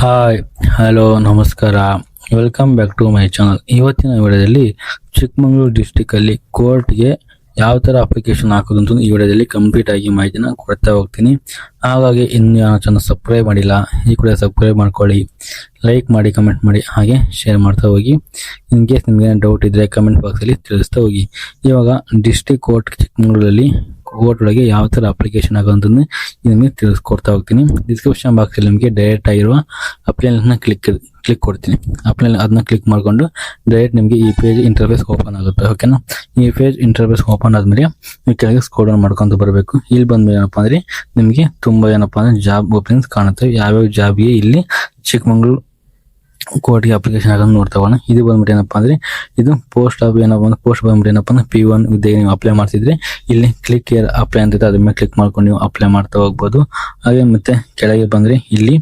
Hi, hello, ನಮಸ್ಕಾರ. Welcome back to my channel. ಇವತ್ತಿನ ವಿಡಿಯೋದಲ್ಲಿ ಚಿಕ್ಕಮಗಳೂರು ಡಿಸ್ಟಿಕ್ ಅಲ್ಲಿ ಕೋರ್ಟ್ಗೆ ಯಾವ ತರ ಅಪ್ಲಿಕೇಶನ್ ಹಾಕೋದು ಅಂತ ಈ ವಿಡಿಯೋದಲ್ಲಿ ಕಂಪ್ಲೀಟ್ ಆಗಿ ಮಾಹಿತಿನ ಕೊಡ್ತಾ ಹೋಗ್ತೀನಿ. ಹಾಗಾಗಿ ಇನ್ನು ಯಾವ ಚಾನಲ್ ಸಬ್ಸ್ಕ್ರೈಬ್ ಮಾಡಿಲ್ಲ, ಈ ಕೂಡ ಸಬ್ಸ್ಕ್ರೈಬ್ ಮಾಡ್ಕೊಳ್ಳಿ, ಲೈಕ್ ಮಾಡಿ, ಕಮೆಂಟ್ ಮಾಡಿ, ಹಾಗೆ ಶೇರ್ ಮಾಡ್ತಾ ಹೋಗಿ. ಇನ್ ಕೇಸ್ ನಿಮ್ಗೆ ಡೌಟ್ ಇದ್ರೆ ಕಮೆಂಟ್ ಬಾಕ್ಸ್ ಅಲ್ಲಿ ತಿಳಿಸ್ತಾ ಹೋಗಿ. ಇವಾಗ ಡಿಸ್ಟಿಕ್ ಕೋರ್ಟ್ ಚಿಕ್ಕಮಗಳೂರಲ್ಲಿ ಕೋರ್ಟ್ ಒಳಗೆ ಯಾವ ತರ ಅಪ್ಲಿಕೇಶನ್ ಆಗೋದು ನಿಮಗೆ ತಿಳಿಸ್ಕೊಡ್ತಾ ಹೋಗ್ತೀನಿ. ಡಿಸ್ಕ್ರಿಪ್ಷನ್ ಬಾಕ್ಸ್ ಅಲ್ಲಿ ನಿಮಗೆ ಡೈರೆಕ್ಟ್ ಆಗಿರುವ ಅಪ್ಲೈ ನ ಕ್ಲಿಕ್ ಕೊಡ್ತೀನಿ. ಅಪ್ಲೈ ಅದನ್ನ ಕ್ಲಿಕ್ ಮಾಡ್ಕೊಂಡು ಡೈರೆಕ್ಟ್ ನಿಮಗೆ ಈ ಪೇಜ್ ಇಂಟರ್ಫೇಸ್ ಓಪನ್ ಆಗುತ್ತೆ. ಓಕೆನಾ? ಈ ಪೇಜ್ ಇಂಟರ್ಫೇಸ್ ಓಪನ್ ಆದ್ಮೇಲೆ ನೀವು ಕೆಳಗೆ ಸ್ಕ್ರೋಲ್ ಡೌನ್ ಮಾಡ್ಕೊಂತ ಬರಬೇಕು. ಇಲ್ಲಿ ಬಂದ್ಮೇಲೆ ಏನಪ್ಪಾ ಅಂದ್ರೆ ನಿಮಗೆ ತುಂಬಾ ಏನಪ್ಪಾ ಅಂದ್ರೆ ಜಾಬ್ ಓಪನಿಂಗ್ಸ್ ಕಾಣುತ್ತವೆ. ಯಾವ್ಯಾವ ಜಾಬ್ಗೆ ಇಲ್ಲಿ ಚಿಕ್ಕಮಗಳೂರು ಕೋರ್ಟ್ಗೆ ಅಪ್ಲಿಕೇಶನ್ ಆಗೋದು ನೋಡ್ತಾ ಹೋಗೋಣ. ಇದು ಬಂದ್ಬಿಟ್ಟು ಏನಪ್ಪಾ ಅಂದ್ರೆ ಇದು ಪೋಸ್ಟ್ ಬಂದ್ಬಿಟ್ಟು ಏನಪ್ಪಾ ಅಂದ್ರೆ P1 ಹುದ್ದೆಗೆ ನೀವು ಅಪ್ಲೈ ಮಾಡ್ತಿದ್ರೆ ಇಲ್ಲಿ ಕ್ಲಿಕ್ ಹಿಯರ್ ಅಪ್ಲೈ ಅಂತ ಅದ್ರ ಮೇಲೆ ಕ್ಲಿಕ್ ಮಾಡ್ಕೊಂಡು ನೀವು ಅಪ್ಲೈ ಮಾಡ್ತಾ ಹೋಗ್ಬೋದು. ಹಾಗೆ ಮತ್ತೆ ಕೆಳಗೆ ಬಂದ್ರೆ ಇಲ್ಲಿ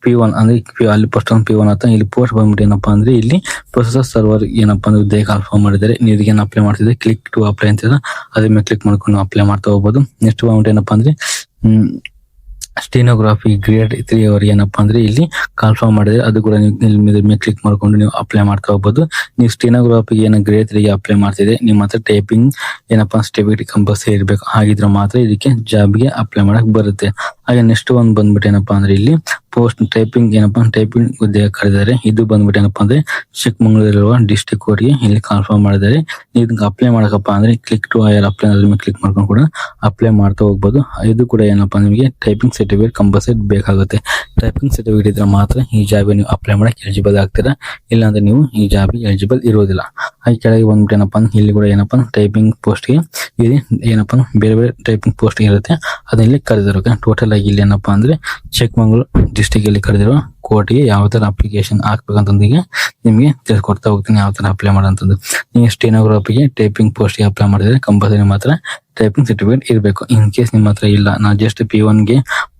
P1 ಅಂದ್ರೆ ಅಲ್ಲಿ ಫಸ್ಟ್ ಒಂದು P1 ಅಂತ, ಇಲ್ಲಿ ಪೋಸ್ಟ್ ಬಂದ್ಬಿಟ್ಟು ಏನಪ್ಪಾ ಅಂದ್ರೆ ಇಲ್ಲಿ ಪ್ರೊಸೆಸರ್ ಸರ್ವರ್ ಏನಪ್ಪಾ ಅಂದ್ರೆ ಹುದ್ದೆಗೆ ಕಾಲ್ಫಾರ್ಮ್ ಮಾಡಿದ್ದಾರೆ. ನೀವು ಇದಕ್ಕೆ ಅಪ್ಲೈ ಮಾಡ್ತಿದ್ರೆ ಕ್ಲಿಕ್ ಟು ಅಪ್ಲೈ ಅಂತ ಅದ್ರ ಮೇಲೆ ಕ್ಲಿಕ್ ಮಾಡ್ಕೊಂಡು ಅಪ್ಲೈ ಮಾಡ್ತಾ ಹೋಗ್ಬೋದು. ನೆಕ್ಸ್ಟ್ ಬಂದ್ಬಿಟ್ಟು ಏನಪ್ಪಾ ಅಂದ್ರೆ ಸ್ಟೆನೋಗ್ರಾಫಿ ಗ್ರೇಡ್ 3 ಅವರಿಗೆ ಏನಪ್ಪಾ ಅಂದ್ರೆ ಇಲ್ಲಿ ಕಾಲ್ಫಾರ್ಮ್ ಮಾಡಿದ್ರೆ ಅದು ಕೂಡ ನೀವು ಕ್ಲಿಕ್ ಮಾಡ್ಕೊಂಡು ನೀವು ಅಪ್ಲೈ ಮಾಡ್ತಾ ಹೋಗ್ಬೋದು. ನೀವು ಸ್ಟೆನೋಗ್ರಾಫಿಗೆ ಏನೋ ಗ್ರೇಡ್ 3 ಗೆ ಅಪ್ಲೈ ಮಾಡ್ತಿದ್ರೆ ನಿಮ್ಮ ಹತ್ರ ಟೈಪಿಂಗ್ ಏನಪ್ಪಾ ಸ್ಟೆಬಿಲಿಟಿ ಕಂಪಲ್ಸರಿ ಇರಬೇಕು. ಹಾಗಿದ್ರೆ ಮಾತ್ರ ಇದಕ್ಕೆ ಜಾಬ್ಗೆ ಅಪ್ಲೈ ಮಾಡಕ್ ಬರುತ್ತೆ. ಹಾಗೆ ನೆಕ್ಸ್ಟ್ ಒಂದು ಬಂದ್ಬಿಟ್ಟು ಏನಪ್ಪಾ ಅಂದ್ರೆ ಇಲ್ಲಿ ಪೋಸ್ಟ್ ಟೈಪಿಂಗ್ ಹುದ್ದೆಗೆ ಕರೆದಿದ್ದಾರೆ. ಇದು ಬಂದ್ಬಿಟ್ಟು ಏನಪ್ಪಾ ಅಂದ್ರೆ ಚಿಕ್ಕಮಗಳೂರಿರುವ ಡಿಸ್ಟಿಕ್ ಕೋರ್ಟ್ಗೆ ಇಲ್ಲಿ ಕಾನ್ಫರ್ಮ್ ಮಾಡಿದ್ದಾರೆ. ನೀವು ಇದಕ್ಕೆ ಅಪ್ಲೈ ಮಾಡಕಪ್ಪ ಅಂದ್ರೆ ಕ್ಲಿಕ್ ಟು ಹೈಯರ್ ಅಪ್ಲೈ ಅದ್ರ ಮೇಲೆ ಕ್ಲಿಕ್ ಮಾಡ್ಕೊಂಡು ಕೂಡ ಅಪ್ಲೈ ಮಾಡ್ತಾ ಹೋಗ್ಬೋದು. ಇದು ಕೂಡ ಏನಪ್ಪಾ ನಿಮಗೆ ಟೈಪಿಂಗ್ ಸರ್ಟಿಫಿಕೇಟ್ ಕಂಪಲ್ಸರಿ ಬೇಕಾಗುತ್ತೆ. ಟೈಪಿಂಗ್ ಸರ್ಟಿಫಿಕೇಟ್ ಇದ್ರೆ ಮಾತ್ರ ಈ ಜಾಬ್ಗೆ ನೀವು ಅಪ್ಲೈ ಮಾಡಕ್ ಎಲಿಜಿಬಲ್ ಆಗ್ತೀರಾ, ಇಲ್ಲಾಂದ್ರೆ ನೀವು ಈ ಜಾಬ್ಗೆ ಎಲಿಜಿಬಲ್ ಇರೋದಿಲ್ಲ. ಹಾಗೆ ಕೆಳಗೆ ಬಂದ್ಬಿಟ್ಟು ಏನಪ್ಪಾ ಇಲ್ಲಿ ಕೂಡ ಏನಪ್ಪಾ ಟೈಪಿಂಗ್ ಪೋಸ್ಟ್ಗೆ ಇಲ್ಲಿ ಏನಪ್ಪಾ ಬೇರೆ ಬೇರೆ ಟೈಪಿಂಗ್ ಪೋಸ್ಟ್ ಇರುತ್ತೆ, ಅದನ್ನ ಇಲ್ಲಿ ಕರೆದಿರೋ ಟೋಟಲ್ ಆಗಿ ಇಲ್ಲಿ ಏನಪ್ಪಾ ಅಂದ್ರೆ ಚಿಕ್ಕಮಗಳೂರು ಡಿಸ್ಟಿಕ್ ಅಲ್ಲಿ ಕರೆದಿರೋ ಕೋರ್ಟ್ಗೆ ಯಾವ ತರ ಅಪ್ಲಿಕೇಶನ್ ಹಾಕ್ಬೇಕಂತಂದಿಗೆ ನಿಮಗೆ ತಿಳಿಸ್ಕೊಡ್ತಾ ಹೋಗ್ತೀನಿ ಯಾವ ತರ ಅಪ್ಲೈ ಮಾಡೋಂಥದ್ದು. ನೀವು ಸ್ಟೆನೋಗ್ರಾಫಿಗೆ ಟೈಪಿಂಗ್ ಪೋಸ್ಟ್ಗೆ ಅಪ್ಲೈ ಮಾಡಿದ್ರೆ ಕಂಪಲ್ಸರಿ ಮಾತ್ರ ಟೈಪಿಂಗ್ ಸರ್ಟಿಫಿಕೇಟ್ ಇರಬೇಕು. ಇನ್ ಕೇಸ್ ನಿಮ್ಮ ಹತ್ರ ಇಲ್ಲ, ನಾ ಜಸ್ಟ್ P1 ಗೆ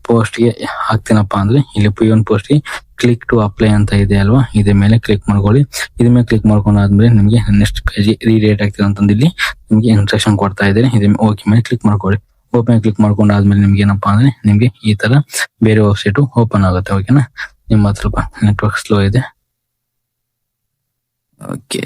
ಪೋಸ್ಟ್ಗೆ ಹಾಕ್ತೀನಪ್ಪ ಅಂದ್ರೆ ಇಲ್ಲಿ P1 ಪೋಸ್ಟ್ಗೆ ಕ್ಲಿಕ್ ಟು ಅಪ್ಲೈ ಅಂತ ಇದೆ ಅಲ್ವಾ, ಇದ್ರ ಮೇಲೆ ಕ್ಲಿಕ್ ಮಾಡ್ಕೊಳ್ಳಿ. ಇದ್ರ ಮೇಲೆ ಕ್ಲಿಕ್ ಮಾಡ್ಕೊಂಡಾದ್ಮೇಲೆ ನಿಮಗೆ ನೆಕ್ಸ್ಟ್ ಪೇಜ್ ರೀಡೇಟ್ ಆಗ್ತದೆ ಅಂತಂದು ಇಲ್ಲಿ ನಿಮಗೆ ಇನ್ಸ್ಟ್ರಕ್ಷನ್ ಕೊಡ್ತಾ ಇದ್ದಾರೆ. ಇದ್ರ ಓಕೆ ಮೇಲೆ ಕ್ಲಿಕ್ ಮಾಡ್ಕೊಳ್ಳಿ. ಓಪನ್ ಕ್ಲಿಕ್ ಮಾಡ್ಕೊಂಡಾದ್ಮೇಲೆ ನಿಮ್ಗೆ ಏನಪ್ಪಾ ಅಂದ್ರೆ ನಿಮ್ಗೆ ಈ ತರ ಬೇರೆ ವೆಬ್ಸೈಟ್ ಓಪನ್ ಆಗುತ್ತೆ. ಓಕೆನಾ? ನಿಮ್ಮ ಹತ್ರ ಸ್ವಲ್ಪ ನೆಟ್ವರ್ಕ್ ಸ್ಲೋ ಇದೆ. ಓಕೆ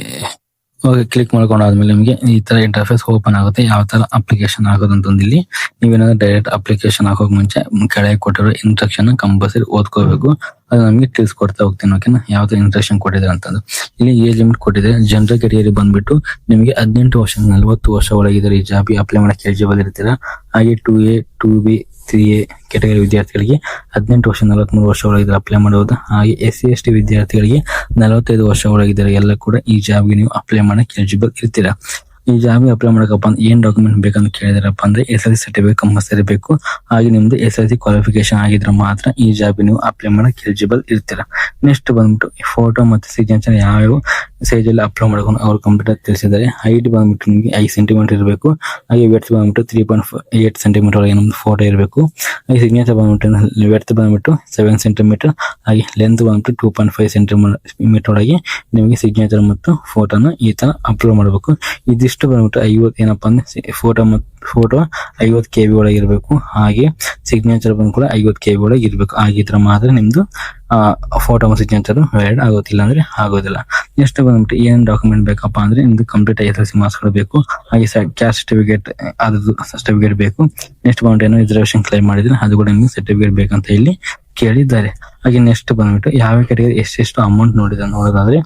ಕ್ಲಿಕ್ ಮಾಡ್ಕೊಂಡಾದ್ಮೇಲೆ ನಿಮಗೆ ಈ ತರ ಇಂಟರ್ಫೇಸ್ ಓಪನ್ ಆಗುತ್ತೆ. ಯಾವ ತರ ಅಪ್ಲಿಕೇಶನ್ ಆಗೋದಂತಂದು ಇಲ್ಲಿ ನೀವೇನಾದ್ರೂ ಡೈರೆಕ್ಟ್ ಅಪ್ಲಿಕೇಶನ್ ಹಾಕೋಕ್ ಮುಂಚೆ ಕೆಳಗೆ ಕೊಟ್ಟಿರೋ ಇನ್ಸ್ಟ್ರಕ್ಷನ್ ಕಂಪಲ್ಸರಿ ಓದ್ಕೋಬೇಕು. ಅದು ನಮಗೆ ತಿಳಿಸ್ಕೊಡ್ತಾ ಹೋಗ್ತೀನಿ. ಓಕೆನಾ? ಯಾವ ತರ ಇನ್ಸ್ಟ್ರಕ್ಷನ್ ಕೊಟ್ಟಿದ್ದಾರೆ ಅಂತಂದು ಇಲ್ಲಿ ಏಜ್ ಲಿಮಿಟ್ ಕೊಟ್ಟಿದ್ದಾರೆ. ಜನರಲ್ ಕ್ಯಾಟಗರಿ ಬಂದ್ಬಿಟ್ಟು ನಿಮಗೆ 18 ವರ್ಷ 40 ವರ್ಷ ಒಳಗಿದ್ರೆ ಈ ಜಾಬ್ಗೆ ಅಪ್ಲೈ ಮಾಡಕ್ಕೆ ಎಲಿಜಿಬಲ್ ಇರ್ತೀರಾ. ಹಾಗೆ 2A 2B 3A ಕ್ಯಾಟಗರಿ ವಿದ್ಯಾರ್ಥಿಗಳಿಗೆ 18 ವರ್ಷ 43 ವರ್ಷ ಒಳಗಿದ್ರೆ ಅಪ್ಲೈ ಮಾಡಬಹುದು. ಹಾಗೆ SC/ST ವಿದ್ಯಾರ್ಥಿಗಳಿಗೆ 45 ವರ್ಷ ಒಳಗಿದ್ದಾರೆ ಎಲ್ಲ ಕೂಡ ಈ ಜಾಬ್ಗೆ ನೀವು ಅಪ್ಲೈ ಮಾಡಕ್ಕೆ ಎಲಿಜಿಬಲ್ ಇರ್ತೀರಾ. ಈ ಜಾಬ್ಗೆ ಅಪ್ಲೈ ಮಾಡಕಪ್ಪ ಅಂದ್ರೆ ಏನ್ ಡಾಕ್ಯುಮೆಂಟ್ ಬೇಕಂತ ಕೇಳಿದಾರಪ್ಪ ಅಂದ್ರೆ SSLC ಸರ್ಟಿಫಿಕೇಟ್ ಕಂಪಲ್ಸರಿ ಬೇಕು. ಹಾಗೆ ನಿಮ್ದು SSLC ಕ್ವಾಲಿಫಿಕೇಶನ್ ಆಗಿದ್ರೆ ಮಾತ್ರ ಈ ಜಾಬ್ ನೀವು ಅಪ್ಲೈ ಮಾಡಕ್ ಎಲಿಜಿಬಲ್ ಇರ್ತೀರಾ. ನೆಕ್ಸ್ಟ್ ಬಂದ್ಬಿಟ್ಟು ಫೋಟೋ ಮತ್ತೆ ಸಿಗ್ನೇಚರ್ ಯಾವ ಸೈಜ್ ಅಲ್ಲಿ ಅಪ್ಲೈ ಮಾಡ್ಕೊಂಡು ಅವ್ರು ಕಂಪ್ಯೂಟರ್ ತಿಳಿಸಿದ್ದಾರೆ. ಹೈಟ್ ಬಂದ್ಬಿಟ್ಟು ನಿಮಗೆ 5 ಸೆಂಟಿಮೀಟರ್ ಇರಬೇಕು. ಹಾಗೆ ವೆಡ್ತ್ ಬಂದ್ಬಿಟ್ಟು 3.8 ಸೆಂಟಿಮೀಟರ್ ಒಳಗೆ ನಮ್ದು ಫೋಟೋ ಇರಬೇಕು. ಹಾಗೆ ಸಿಗ್ನೇಚರ್ ಬಂದ್ಬಿಟ್ಟು ವೆಡ್ತ್ ಬಂದ್ಬಿಟ್ಟು 7 ಸೆಂಟಿಮೀಟರ್, ಹಾಗೆ ಲೆಂತ್ ಬಂದ್ಬಿಟ್ಟು 2.5 ಸೆಂಟಿಮೀಟರ್ ಒಳಗೆ ನಿಮಗೆ ಸಿಗ್ನೇಚರ್ ಮತ್ತು ಫೋಟೋನ ಈ ತರ ಅಪ್ಲೋಡ್ ಮಾಡಬೇಕು. ಇದಿಷ್ಟು ಬಂದ್ಬಿಟ್ಟು 50 ಏನಪ್ಪಾ ಅಂದ್ರೆ ಫೋಟೋ 50 KB ಒಳಗೆ ಇರಬೇಕು. ಹಾಗೆ ಸಿಗ್ನೇಚರ್ ಬಂದ್ ಕೂಡ 50 KB ಒಳಗೆ ಇರಬೇಕು. ಆಗಿದ್ರೆ ಮಾತ್ರ ನಿಮ್ದು ಫೋಟೋ ಮತ್ತು ಸಿಗ್ನೇಚರ್ ವ್ಯಾಲಿಡ್ ಆಗೋದಿಲ್ಲ ಅಂದ್ರೆ ಆಗೋದಿಲ್ಲ. ನೆಕ್ಸ್ಟ್ ಬಂದ್ಬಿಟ್ಟು ಏನ್ ಡಾಕ್ಯುಮೆಂಟ್ ಬೇಕಪ್ಪ ಅಂದ್ರೆ ನಿಮ್ದು ಕಂಪ್ಲೀಟ್ SSLC ಮಾರ್ಕ್ಸ್ ಗಳು ಬೇಕು. ಹಾಗೆ ಕ್ಯಾಸ್ಟ್ ಸರ್ಟಿಫಿಕೇಟ್ ಅದ್ರದ್ದು ಸರ್ಟಿಫಿಕೇಟ್ ಬೇಕು. ನೆಕ್ಸ್ಟ್ ಬಂದ್ಬಿಟ್ಟು ಏನೋ ರಿಸರ್ವೇಶನ್ ಕ್ಲೈಮ್ ಮಾಡಿದ್ರೆ ಅದು ಕೂಡ ನಿಮ್ಗೆ ಸರ್ಟಿಫಿಕೇಟ್ ಬೇಕಂತ ಇಲ್ಲಿ ಕೇಳಿದ್ದಾರೆ. ಹಾಗೆ ನೆಕ್ಸ್ಟ್ ಬಂದ್ಬಿಟ್ಟು ಯಾವ ಕ್ಯಾಟಗರಿ ಎಷ್ಟು ಅಮೌಂಟ್ ನೋಡೋದಾದ್ರೆ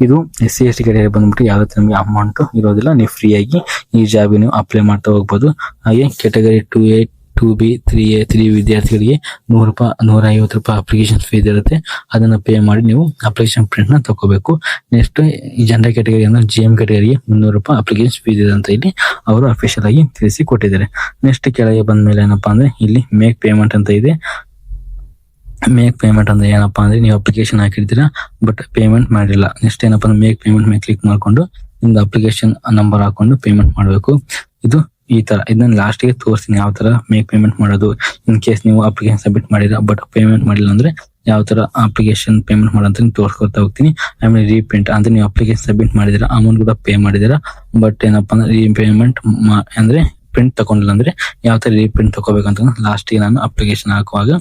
ಇದು SC/ST ಕ್ಯಾಟಗರಿ ಬಂದ್ಬಿಟ್ಟು ಯಾವತ್ತೂ ನಿಮಗೆ ಅಮೌಂಟ್ ಇರೋದಿಲ್ಲ. ನೀವು ಫ್ರೀ ಆಗಿ ಈ ಜಾಬ್ ನೀವು ಅಪ್ಲೈ ಮಾಡ್ತಾ ಹೋಗ್ಬೋದು. ಹಾಗೆ ಕ್ಯಾಟಗರಿ 2A 2B 3A 3 ವಿದ್ಯಾರ್ಥಿಗಳಿಗೆ ₹100 ಅಪ್ಲಿಕೇಶನ್ ಫೀಸ್ ಇರುತ್ತೆ. ಅದನ್ನ ಪೇ ಮಾಡಿ ನೀವು ಅಪ್ಲಿಕೇಶನ್ ಪ್ರಿಂಟ್ ನ ತಗೋಬೇಕು. ನೆಕ್ಸ್ಟ್ ಈ ಜನರಲ್ ಕ್ಯಾಟಗರಿ ಅಂದ್ರೆ GM ಕ್ಯಾಟಗರಿಗೆ ₹300 ಅಪ್ಲಿಕೇಶನ್ ಫೀಸ್ ಇದೆ ಅಂತ ಇಲ್ಲಿ ಅವರು ಅಫಿಷಿಯಲ್ ಆಗಿ ತಿಳಿಸಿ ಕೊಟ್ಟಿದ್ದಾರೆ. ನೆಕ್ಸ್ಟ್ ಕೆಳಗೆ ಬಂದ ಮೇಲೆ ಏನಪ್ಪಾ ಅಂದ್ರೆ ಇಲ್ಲಿ ಮೇಕ್ ಪೇಮೆಂಟ್ ಅಂತ ಇದೆ. ಮೇಕ್ ಪೇಮೆಂಟ್ ಅಂದ್ರೆ ಏನಪ್ಪಾ ಅಂದ್ರೆ ನೀವು ಅಪ್ಲಿಕೇಶನ್ ಹಾಕಿರ್ತೀರಾ ಬಟ್ ಪೇಮೆಂಟ್ ಮಾಡಿಲ್ಲ. ನೆಕ್ಸ್ಟ್ ಏನಪ್ಪಾ ಅಂದ್ರೆ ಮೇಕ್ ಪೇಮೆಂಟ್ ಮೇಲೆ ಕ್ಲಿಕ್ ಮಾಡ್ಕೊಂಡು ನಿಮ್ದು ಅಪ್ಲಿಕೇಶನ್ ನಂಬರ್ ಹಾಕೊಂಡು ಪೇಮೆಂಟ್ ಮಾಡಬೇಕು. ಇದು ಈ ತರ ಇದನ್ನ ಲಾಸ್ಟ್ ಗೆ ತೋರಿಸ್ತೀನಿ ಯಾವ ತರ ಮೇಕ್ ಪೇಮೆಂಟ್ ಮಾಡೋದು. ಇನ್ ಕೇಸ್ ನೀವು ಅಪ್ಲಿಕೇಶನ್ ಸಬ್ಮಿಟ್ ಮಾಡಿದ್ರ ಬಟ್ ಪೇಮೆಂಟ್ ಮಾಡಿಲ್ಲ ಅಂದ್ರೆ ಯಾವ ತರ ಅಪ್ಲಿಕೇಶನ್ ಪೇಮೆಂಟ್ ಮಾಡೋಂತ ತೋರಿಸ್ಕೊತಾ ಹೋಗ್ತೀನಿ. ಆಮೇಲೆ ರೀಪೇಮೆಂಟ್ ಅಂದ್ರೆ ನೀವು ಅಪ್ಲಿಕೇಶನ್ ಸಬ್ಮಿಟ್ ಮಾಡಿದಿರಾ, ಅಮೌಂಟ್ ಕೂಡ ಪೇ ಮಾಡಿದಿರಾ ಬಟ್ ಏನಪ್ಪಾ ಅಂದ್ರೆ ರೀಪೇಮೆಂಟ್ ಅಂದ್ರೆ ಪ್ರಿಂಟ್ ತಗೊಂಡಿಲ್ಲ ಅಂದ್ರೆ ಯಾವ ತರ ರೀಪ್ರಿಂಟ್ ತಗೋಬೇಕಂತ ಲಾಸ್ಟ್ ನಾನು ಅಪ್ಲಿಕೇಶನ್ ಹಾಕುವಾಗ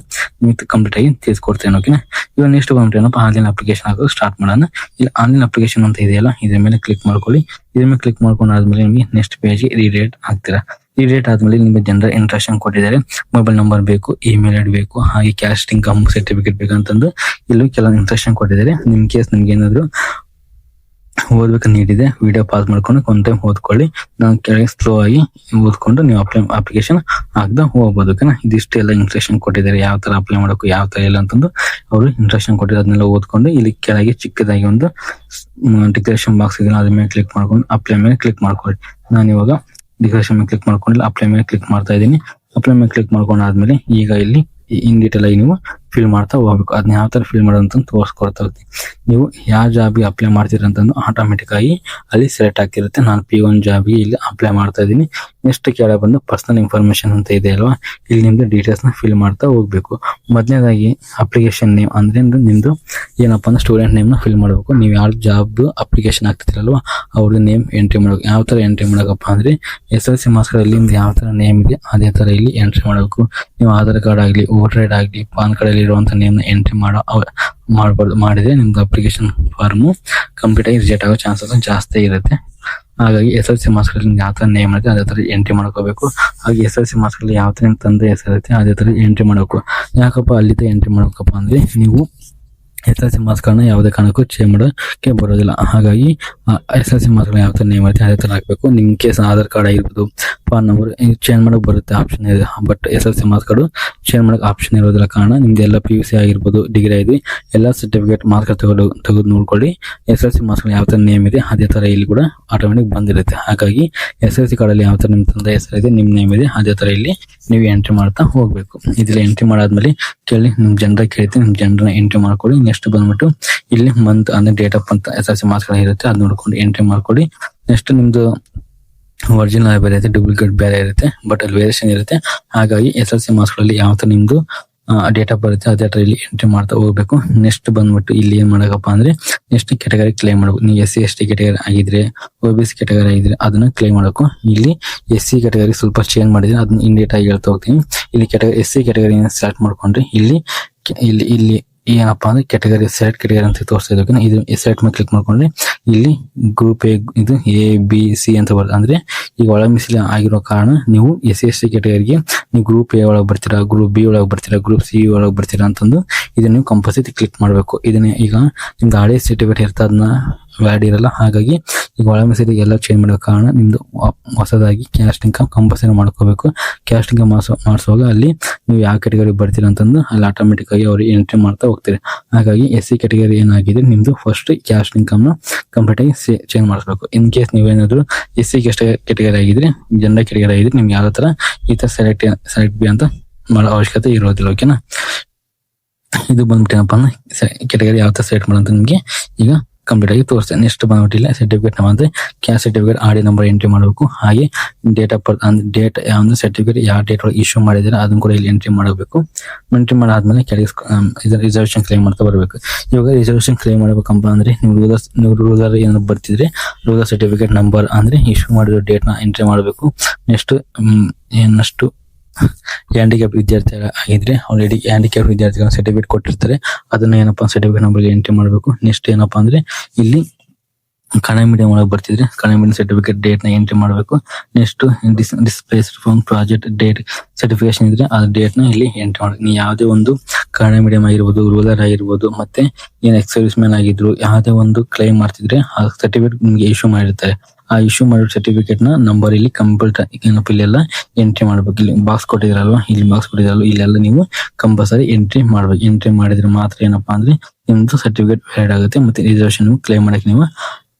ನಿಮ್ಗೆ ಕಂಪ್ಲೀಟ್ ಆಗಿ ತಿಳಿಸ್ಕೊಡ್ತೇನೆ. ಓಕೆನಾ. ಇವಾಗ ನೆಕ್ಸ್ಟ್ ಬಂದ್ಬಿಟ್ಟು ಆನ್ಲೈನ್ ಅಪ್ಲಿಕೇಶನ್ ಹಾಕೋದು ಸ್ಟಾರ್ಟ್ ಮಾಡೋಣ. ಇಲ್ಲಿ ಆನ್ಲೈನ್ ಅಪ್ಲಿಕೇಶನ್ ಅಂತ ಇದೆಯಲ್ಲ, ಇದ್ರ ಮೇಲೆ ಕ್ಲಿಕ್ ಮಾಡ್ಕೊಳ್ಳಿ. ಇದ್ರ ಮೇಲೆ ಕ್ಲಿಕ್ ಮಾಡ್ಕೊಂಡಾದ್ಮೇಲೆ ನಿಮಗೆ ನೆಕ್ಸ್ಟ್ ಪೇಜ್ ರೀಡೇಟ್ ಆಗ್ತೀರಾ. ರೀಡೇಟ್ ಆದ್ಮೇಲೆ ನಿಮಗೆ ಜನರಲ್ ಇಂಟ್ರಕ್ಷನ್ ಕೊಟ್ಟಿದ್ದಾರೆ. ಮೊಬೈಲ್ ನಂಬರ್ ಬೇಕು, ಇಮೇಲ್ ಐಡಿ ಬೇಕು, ಹಾಗೆ ಕ್ಯಾಸ್ಟ್ ಇನ್ಕಮ್ ಸರ್ಟಿಫಿಕೇಟ್ ಬೇಕಂತಂದು ಇಲ್ಲೂ ಕೆಲವು ಇಂಟ್ರಕ್ಷನ್ ಕೊಟ್ಟಿದ್ದಾರೆ. ನಿಮ್ ಕೇಸ್ ನಿಮ್ಗೆ ಏನಾದ್ರು ಓದ್ಬೇಕಂತ ನೀಡಿದೆ, ವಿಡಿಯೋ ಪಾಸ್ ಮಾಡ್ಕೊಂಡು ಒಂದ್ ಟೈಮ್ ಓದ್ಕೊಳ್ಳಿ. ನಾವು ಕೆಳಗೆ ಸ್ಲೋ ಆಗಿ ಓದ್ಕೊಂಡು ನೀವು ಅಪ್ಲಿಕೇಶನ್ ಹಾಕ್ದ ಹೋಗ್ಬೋದು. ಓಕೆನಾ. ಇದಿಷ್ಟು ಎಲ್ಲ ಇನ್ಸ್ಟ್ರಕ್ಷನ್ ಕೊಟ್ಟಿದ್ದಾರೆ, ಯಾವ ತರ ಅಪ್ಲೈ ಮಾಡಬೇಕು, ಯಾವ ತರ ಇಲ್ಲ ಅಂತಂದು ಅವರು ಇನ್ಸ್ಟ್ರಕ್ಷನ್ ಕೊಟ್ಟಿದ್ದಾರೆ. ಅದನ್ನೆಲ್ಲ ಓದ್ಕೊಂಡು ಇಲ್ಲಿ ಕೆಳಗೆ ಚಿಕ್ಕದಾಗಿ ಒಂದು ಡಿಕ್ಲರೇಷನ್ ಬಾಕ್ಸ್ ಇದೆ, ಅದ್ರ ಮೇಲೆ ಕ್ಲಿಕ್ ಮಾಡ್ಕೊಂಡು ಅಪ್ಲೈ ಮೇಲೆ ಕ್ಲಿಕ್ ಮಾಡ್ಕೊಳ್ಳಿ. ನಾನು ಇವಾಗ ಡಿಕ್ಲರೇಷನ್ ಮೇಲೆ ಕ್ಲಿಕ್ ಮಾಡ್ಕೊಂಡಿಲ್ಲ, ಅಪ್ಲೈ ಮೇಲೆ ಕ್ಲಿಕ್ ಮಾಡ್ತಾ ಇದ್ದೀನಿ. ಅಪ್ಲೈ ಮೇಲೆ ಕ್ಲಿಕ್ ಮಾಡ್ಕೊಂಡಾದ್ಮೇಲೆ ಈಗ ಇಲ್ಲಿ ಇನ್ ಡೀಟೇಲ್ ಆಗಿ ನೀವು ಫಿಲ್ ಮಾಡ್ತಾ ಹೋಗ್ಬೇಕು. ಅದನ್ನ ಯಾವ ತರ ಫಿಲ್ ಮಾಡೋದಂತ ತೋರಿಸ್ಕೊಡ್ತಾ ಇರ್ತೀನಿ. ನೀವು ಯಾವ ಜಾಬ್ಗೆ ಅಪ್ಲೈ ಮಾಡ್ತೀರ ಅಂತಂದು ಆಟೋಮೆಟಿಕ್ ಆಗಿ ಅಲ್ಲಿ ಸೆಲೆಕ್ಟ್ ಆಗ್ತಿರುತ್ತೆ. ನಾನು P1 ಜಾಬ್ಗೆ ಇಲ್ಲಿ ಅಪ್ಲೈ ಮಾಡ್ತಾ ಇದ್ದೀನಿ. ನೆಕ್ಸ್ಟ್ ಕೆಳಗೆ ಬಂದು ಪರ್ಸನಲ್ ಇನ್ಫಾರ್ಮೇಶನ್ ಅಂತ ಇದೆ ಅಲ್ವಾ, ಇಲ್ಲಿ ನಿಮ್ದು ಡೀಟೇಲ್ಸ್ ನ ಫಿಲ್ ಮಾಡ್ತಾ ಹೋಗ್ಬೇಕು. ಮೊದಲನೇದಾಗಿ ಅಪ್ಲಿಕೇಶನ್ ನೇಮ್ ಅಂದ್ರೆ ನಿಮ್ದು ಏನಪ್ಪಾ ಅಂದ್ರೆ ಸ್ಟೂಡೆಂಟ್ ನೇಮ್ ನ ಫಿಲ್ ಮಾಡಬೇಕು. ನೀವು ಯಾವ ಜಾಬ್ ಅಪ್ಲಿಕೇಶನ್ ಆಗ್ತಿರಲ್ವಾ ಅವ್ರದ್ದು ನೇಮ್ ಎಂಟ್ರಿ ಮಾಡಬೇಕು. ಯಾವ ತರ ಎಂಟ್ರಿ ಮಾಡಬೇಕಪ್ಪ ಅಂದ್ರೆ SSLC ಮಾರ್ಕ್ಸ್ ಅಲ್ಲಿ ಯಾವ ತರ ನೇಮ್ ಇದೆ ಅದೇ ತರ ಇಲ್ಲಿ ಎಂಟ್ರಿ ಮಾಡಬೇಕು. ನೀವು ಆಧಾರ್ ಕಾರ್ಡ್ ಆಗ್ಲಿ, ವೋಟರ್ ಐಡಿ ಆಗ್ಲಿ, ಪಾನ್ ಕಾರ್ಡ್ ಅಲ್ಲಿ ಇರುವಂತ ನೇಮ್ ನ ಎಂಟ್ರಿ ಮಾಡಬಾರ್ದು. ಮಾಡಿದ್ರೆ ನಿಮ್ದು ಅಪ್ಲಿಕೇಶನ್ ಫಾರ್ಮ್ ಕಂಪ್ಲೀಟ್ ಆಗಿ ರಿಜೆಕ್ಟ್ ಆಗೋ ಚಾನ್ಸಸ್ ಜಾಸ್ತಿ ಇರುತ್ತೆ. ಹಾಗಾಗಿ SSLC ಮಾರ್ಕ್ಸ್ ಅಲ್ಲಿ ಯಾವ ತರ ನೇಮ್ ಇರುತ್ತೆ ಅದೇ ತರ ಎಂಟ್ರಿ ಮಾಡ್ಕೋಬೇಕು. ಹಾಗೆ SSLC ಮಾರ್ಕ್ಸ್ ಅಲ್ಲಿ ಯಾವ ತರ ತಂದೆ ಹೆಸರಿರುತ್ತೆ ಅದೇ ತರ ಎಂಟ್ರಿ ಮಾಡಬೇಕು. ಯಾಕಪ್ಪ ಅಲ್ಲಿ ಎಂಟ್ರಿ ಮಾಡ್ಬೇಕಪ್ಪ ಅಂದ್ರೆ ನೀವು SSLC ಮಾರ್ಕ್ಸ್ ಗಳನ್ನ ಯಾವುದೇ ಕಾರಣಕ್ಕೂ ಚೇಂಜ್ ಮಾಡೋಕೆ ಬರೋದಿಲ್ಲ. ಹಾಗಾಗಿ SSLC ಮಾರ್ಕ್ಸ್ ಯಾವ ತರ ನೇಮ್ ಇರುತ್ತೆ ಅದೇ ತರ ಹಾಕ್ಬೇಕು. ನಿಮ್ ಕೇಸ್ ಆಧಾರ್ ಕಾರ್ಡ್ ಆಗಿರ್ಬೋದು, ಪಾನ್ ನಂಬರ್ ಚೇಂಜ್ ಮಾಡಕ್ ಬರುತ್ತೆ, ಆಪ್ಷನ್ ಇದೆ. But SSLC marks card change ಮಾಡಕ್ ಆಪ್ಷನ್ ಇರೋದಿಲ್ಲ. ಕಾರಣ ನಿಮ್ದು ಎಲ್ಲ PUC ಆಗಿರ್ಬೋದು, ಡಿಗ್ರಿ ಆಗಿ ಎಲ್ಲ ಸರ್ಟಿಫಿಕೇಟ್ ಮಾರ್ಕ್ಸ್ ತೆಗೆದು ನೋಡ್ಕೊಳ್ಳಿ. SSLC ಮಾರ್ಕ್ಸ್ ಯಾವ ತರ ನೇಮ್ ಇದೆ ಅದೇ ತರ ಇಲ್ಲಿ ಕೂಡ ಆಟೋಮೆಟಿಕ್ ಬಂದಿರುತ್ತೆ. ಹಾಗಾಗಿ SSLC ಕಾರ್ಡ್ ಅಲ್ಲಿ ಯಾವ ತರ ನಿಮ್ ತಂದೆ ಹೆಸರಿದೆ, ನಿಮ್ ನೇಮ್ ಇದೆ ಅದೇ ತರ ಇಲ್ಲಿ ನೀವು ಎಂಟ್ರಿ ಮಾಡ್ತಾ ಹೋಗ್ಬೇಕು. ಇದ್ರಲ್ಲಿ ಎಂಟ್ರಿ ಮಾಡಾದ್ಮೇಲೆ ಕೇಳಿ ನಿಮ್ ಜನರ ಕೇಳ್ತೀನಿ, ನಿಮ್ ಜನರನ್ನ ಎಂಟ್ರಿ ಮಾಡ್ಕೊಳ್ಳಿ. ನೆಕ್ಸ್ಟ್ ಬಂದ್ಬಿಟ್ಟು ಇಲ್ಲಿ ಮಂತ್ ಅಂದ್ರೆ ಡೇಟ್ ಆಫ್ ಅಂತ SSLC ಮಾರ್ಕ್ಸ್ ಇರುತ್ತೆ, ಅದ್ ನೋಡ್ಕೊಂಡು ಎಂಟ್ರಿ ಮಾಡ್ಕೊಳ್ಳಿ. ನೆಕ್ಸ್ಟ್ ನಿಮ್ದು ಒರಿಜಿನಲ್ ಬೇರೆ ಇರುತ್ತೆ, ಡೂಪ್ಲಿಕೇಟ್ ಬೇರೆ ಇರುತ್ತೆ, ಬಟ್ ಅಲ್ಲಿ ವೇರಿಯೇಷನ್ ಇರುತ್ತೆ. ಹಾಗಾಗಿ SSLC ಮಾರ್ಕ್ಸ್ ಗಳಲ್ಲಿ ಯಾವ ತರ ನಿಮ್ದು ಡೇಟ್ ಆಫ್ ಬರುತ್ತೆ ಅದೇ ತರ ಇಲ್ಲಿ ಎಂಟ್ರಿ ಮಾಡ್ತಾ ಹೋಗ್ಬೇಕು. ನೆಕ್ಸ್ಟ್ ಬಂದ್ಬಿಟ್ಟು ಇಲ್ಲಿ ಏನ್ ಮಾಡಕಪ್ಪ ಅಂದ್ರೆ ನೆಕ್ಸ್ಟ್ ಕ್ಯಾಟಗರಿ ಕ್ಲೇಮ್ ಮಾಡಬೇಕು. ನೀವು SC ST ಕ್ಯಾಟಗರಿ ಆಗಿದ್ರೆ, OBC ಕ್ಯಾಟಗರಿ ಆಗಿದ್ರೆ ಅದನ್ನ ಕ್ಲೇಮ್ ಮಾಡಬೇಕು. ಇಲ್ಲಿ SC ಕ್ಯಾಟಗರಿ ಸ್ವಲ್ಪ ಚೇಂಜ್ ಮಾಡಿದ್ರೆ ಅದನ್ನ ಇಂಡಿಯೇಟ್ ಆಗಿ ಹೇಳ್ತಾ ಹೋಗ್ತೀನಿ. ಇಲ್ಲಿ ಕ್ಯಾಟಗರಿ SC ಕ್ಯಾಟಗರಿ ಸೆಲೆಕ್ಟ್ ಮಾಡ್ಕೊಂಡ್ರೆ ಇಲ್ಲಿ ಇಲ್ಲಿ ಏನಪ್ಪಾ ಅಂದ್ರೆ ಕ್ಯಾಟಗರಿ ಸೆಲೆಕ್ಟ್ ಕ್ಯಾಟಗರಿ ಅಂತ ತೋರಿಸ್ತಾ ಇದ್ದೀನಿ. ಇದು ಸೆಲೆಕ್ಟ್ ಮೇಲೆ ಕ್ಲಿಕ್ ಮಾಡ್ಕೊಂಡ್ರೆ ಇಲ್ಲಿ ಗ್ರೂಪ್ ಇದು ABC ಅಂತ ಬರುತ್ತೆ. ಅಂದ್ರೆ ಈಗ ಒಳ ಮೀಸಲು ಆಗಿರೋ ಕಾರಣ ನೀವು SC ST ಕ್ಯಾಟಗರಿಗೆ ನೀವು ಗ್ರೂಪ್ A ಒಳಗೆ ಬರ್ತೀರಾ, ಗ್ರೂಪ್ B ಒಳಗೆ ಬರ್ತೀರಾ, ಗ್ರೂಪ್ C ಒಳಗೆ ಬರ್ತೀರಾ ಅಂತಂದು ಇದನ್ನ ನೀವು ಕಂಪಲ್ಸರಿ ಕ್ಲಿಕ್ ಮಾಡ್ಬೇಕು. ಇದನ್ನ ಈಗ ನಿಮ್ದು ಹಳೆ ಸರ್ಟಿಫಿಕೇಟ್ ಇರ್ತದೆ, ಅದನ್ನ ವ್ಯಾಲಿಡ್ ಇರಲ್ಲ. ಹಾಗಾಗಿ ಈಗ ಒಳ ಮೀಸಲು ಎಲ್ಲ ಚೇಂಜ್ ಮಾಡೋ ಕಾರಣ ನಿಮ್ದು ಹೊಸದಾಗಿ ಕ್ಯಾಸ್ಟ್ ಇನ್ಕಮ್ ಕಂಪಲ್ಸರಿ ಮಾಡ್ಕೋಬೇಕು. ಕ್ಯಾಸ್ಟ್ ಇನ್ಕಮ್ ಮಾಡಿಸುವಾಗ ಅಲ್ಲಿ ನೀವು ಯಾವ ಕ್ಯಾಟಗರಿ ಬರ್ತೀರಾ ಅಂತಂದು ಅಲ್ಲಿ ಆಟೋಮೆಟಿಕ್ ಆಗಿ ಅವ್ರು ಎಂಟ್ರಿ ಮಾಡ್ತಾ ಹೋಗ್ತಾರೆ. ಹಾಗಾಗಿ SC ಕ್ಯಾಟಗರಿ ಏನಾಗಿದೆ ನಿಮ್ದು ಫಸ್ಟ್ ಕ್ಯಾಸ್ಟ್ ಇನ್ಕಮ್ ನ ಕಂಪ್ಲೀಟ್ ಆಗಿ ಚೇಂಜ್ ಮಾಡಿಸ್ಬೇಕು. ಇನ್ ಕೇಸ್ ನೀವೇನಾದ್ರು SC ಕ್ಯಾಟಗರಿ ಆಗಿದ್ರೆ, ಜನರಲ್ ಕ್ಯಾಟಗರಿ ಆಗಿದ್ರೆ ನಿಮ್ಗೆ ಯಾವ ತರ ಈ ತರ ಸೆಲೆಕ್ಟ್ ಬಿ ಅಂತ ಮಾಡೋ ಅವಶ್ಯಕತೆ ಇರೋದಿಲ್ಲ. ಓಕೆನಾ. ಇದು ಬಂದ್ಬಿಟ್ಟು ಏನಪ್ಪಾ ಅಂದ್ರೆ ಕ್ಯಾಟಗರಿ ಯಾವ ತರ ಸೆಲೆಕ್ಟ್ ಮಾಡೋಂತ ನಿಮ್ಗೆ ಈಗ ಕಂಪ್ಲೀಟ್ ಆಗಿ ತೋರಿಸ್ತೇನೆ. ನೆಕ್ಸ್ಟ್ ಬಂದ್ಬಿಟ್ಟಿಲ್ಲ ಸರ್ಟಿಫಿಕೇಟ್ ನಮ್ಮ ಅಂದ್ರೆ caste certificate RD number entry ಮಾಡಬೇಕು. ಹಾಗೆ ಡೇಟ್ ಆಫ್ ಬರ್ತ್ ಅಂದ್ರೆ ಡೇಟ್ ಯಾವ ಸರ್ಟಿಫಿಕೇಟ್ ಯಾವ ಡೇಟ್ ಒಳಗೆ ಇಶ್ಯೂ ಮಾಡಿದ್ರೆ ಅದನ್ನ ಕೂಡ ಇಲ್ಲಿ ಎಂಟ್ರಿ ಮಾಡಬೇಕು. ಎಂಟ್ರಿ ಮಾಡಾದ್ಮೇಲೆ ಕೆಳಗೆ ರಿಸರ್ವೇಶನ್ ಕ್ಲೇಮ್ ಮಾಡ್ತಾ ಬರಬೇಕು. ಇವಾಗ ರಿಸರ್ವೇಶನ್ ಕ್ಲೇಮ್ ಮಾಡಬೇಕಂಪ ಅಂದ್ರೆ ನೀವು ರೂಲರ್ ಏನಾದ್ರು ಬರ್ತಿದ್ರೆ ರೂಲರ್ ಸರ್ಟಿಫಿಕೇಟ್ ನಂಬರ್ ಅಂದ್ರೆ ಇಶ್ಯೂ ಮಾಡಿರೋ ಡೇಟ್ ನ ಎಂಟ್ರಿ ಮಾಡಬೇಕು. ನೆಕ್ಸ್ಟ್ ಹ್ಯಾಂಡಿಕ್ಯಾಪ್ ವಿದ್ಯಾರ್ಥಿ ಆಗಿದ್ರೆ ಆಲ್ರೆಡಿ ಹ್ಯಾಂಡಿಕ್ಯಾಪ್ ವಿದ್ಯಾರ್ಥಿಗಳ ಸರ್ಟಿಫಿಕೇಟ್ ಕೊಟ್ಟಿರ್ತಾರೆ, ಅದನ್ನ ಏನಪ್ಪಾ ಸರ್ಟಿಫಿಕೇಟ್ ನಂಬರ್ ಎಂಟ್ರಿ ಮಾಡಬೇಕು. ನೆಕ್ಸ್ಟ್ ಏನಪ್ಪಾ ಅಂದ್ರೆ ಇಲ್ಲಿ ಕನ್ನಡ ಮೀಡಿಯಂ ಒಳಗೆ ಬರ್ತಿದ್ರೆ ಕನ್ನಡ ಮೀಡಿಯಂ ಸರ್ಟಿಫಿಕೇಟ್ ಡೇಟ್ ನ ಎಂಟ್ರಿ ಮಾಡಬೇಕು. Next displaced from project date certification ಇದ್ರೆ ಆ ಡೇಟ್ ನ ಇಲ್ಲಿ ಎಂಟ್ರಿ ಮಾಡಬೇಕು. ನೀವು ಯಾವುದೇ ಒಂದು ಕನ್ನಡ ಮೀಡಿಯಂ ಆಗಿರ್ಬೋದು, ರೂರಲ್ ಆಗಿರ್ಬೋದು, ಮತ್ತೆ ಏನ್ ಎಕ್ಸ್ ಸರ್ವಿಸ್ ಮ್ಯಾನ್ ಆಗಿದ್ರು ಯಾವುದೇ ಒಂದು ಕ್ಲೈಮ್ ಮಾಡ್ತಿದ್ರೆ ಆ ಸರ್ಟಿಫಿಕೇಟ್ ನಿಮ್ಗೆ ಇಶ್ಯೂ ಮಾಡಿರ್ತಾರೆ. ಆ ಇಶ್ಯೂ ಮಾಡಿರೋ ಸರ್ಟಿಫಿಕೇಟ್ ನ ನಂಬರ್ ಇಲ್ಲಿ ಕಂಪ್ಯೂಟರ್ ಏನಪ್ಪ ಇಲ್ಲೆಲ್ಲ ಎಂಟ್ರಿ ಮಾಡ್ಬೇಕು. ಇಲ್ಲಿ ಬಾಕ್ಸ್ ಕೊಟ್ಟಿದ್ರಲ್ವಾ, ಇಲ್ಲಿ ಬಾಕ್ಸ್ ಕೊಟ್ಟಿದ್ರಲ್ವ, ಇಲ್ಲೆಲ್ಲ ನೀವು ಕಂಪಲ್ಸರಿ ಎಂಟ್ರಿ ಮಾಡ್ಬೇಕು. ಎಂಟ್ರಿ ಮಾಡಿದ್ರೆ ಮಾತ್ರ ಏನಪ್ಪಾ ಅಂದ್ರೆ ನಿಮ್ದು ಸರ್ಟಿಫಿಕೇಟ್ ವ್ಯಾಲಿಡ್ ಆಗುತ್ತೆ, ಮತ್ತೆ ರಿಸರ್ವೇಶನ್ ಕ್ಲೈಮ್ ಮಾಡಕ್ಕೆ ನೀವು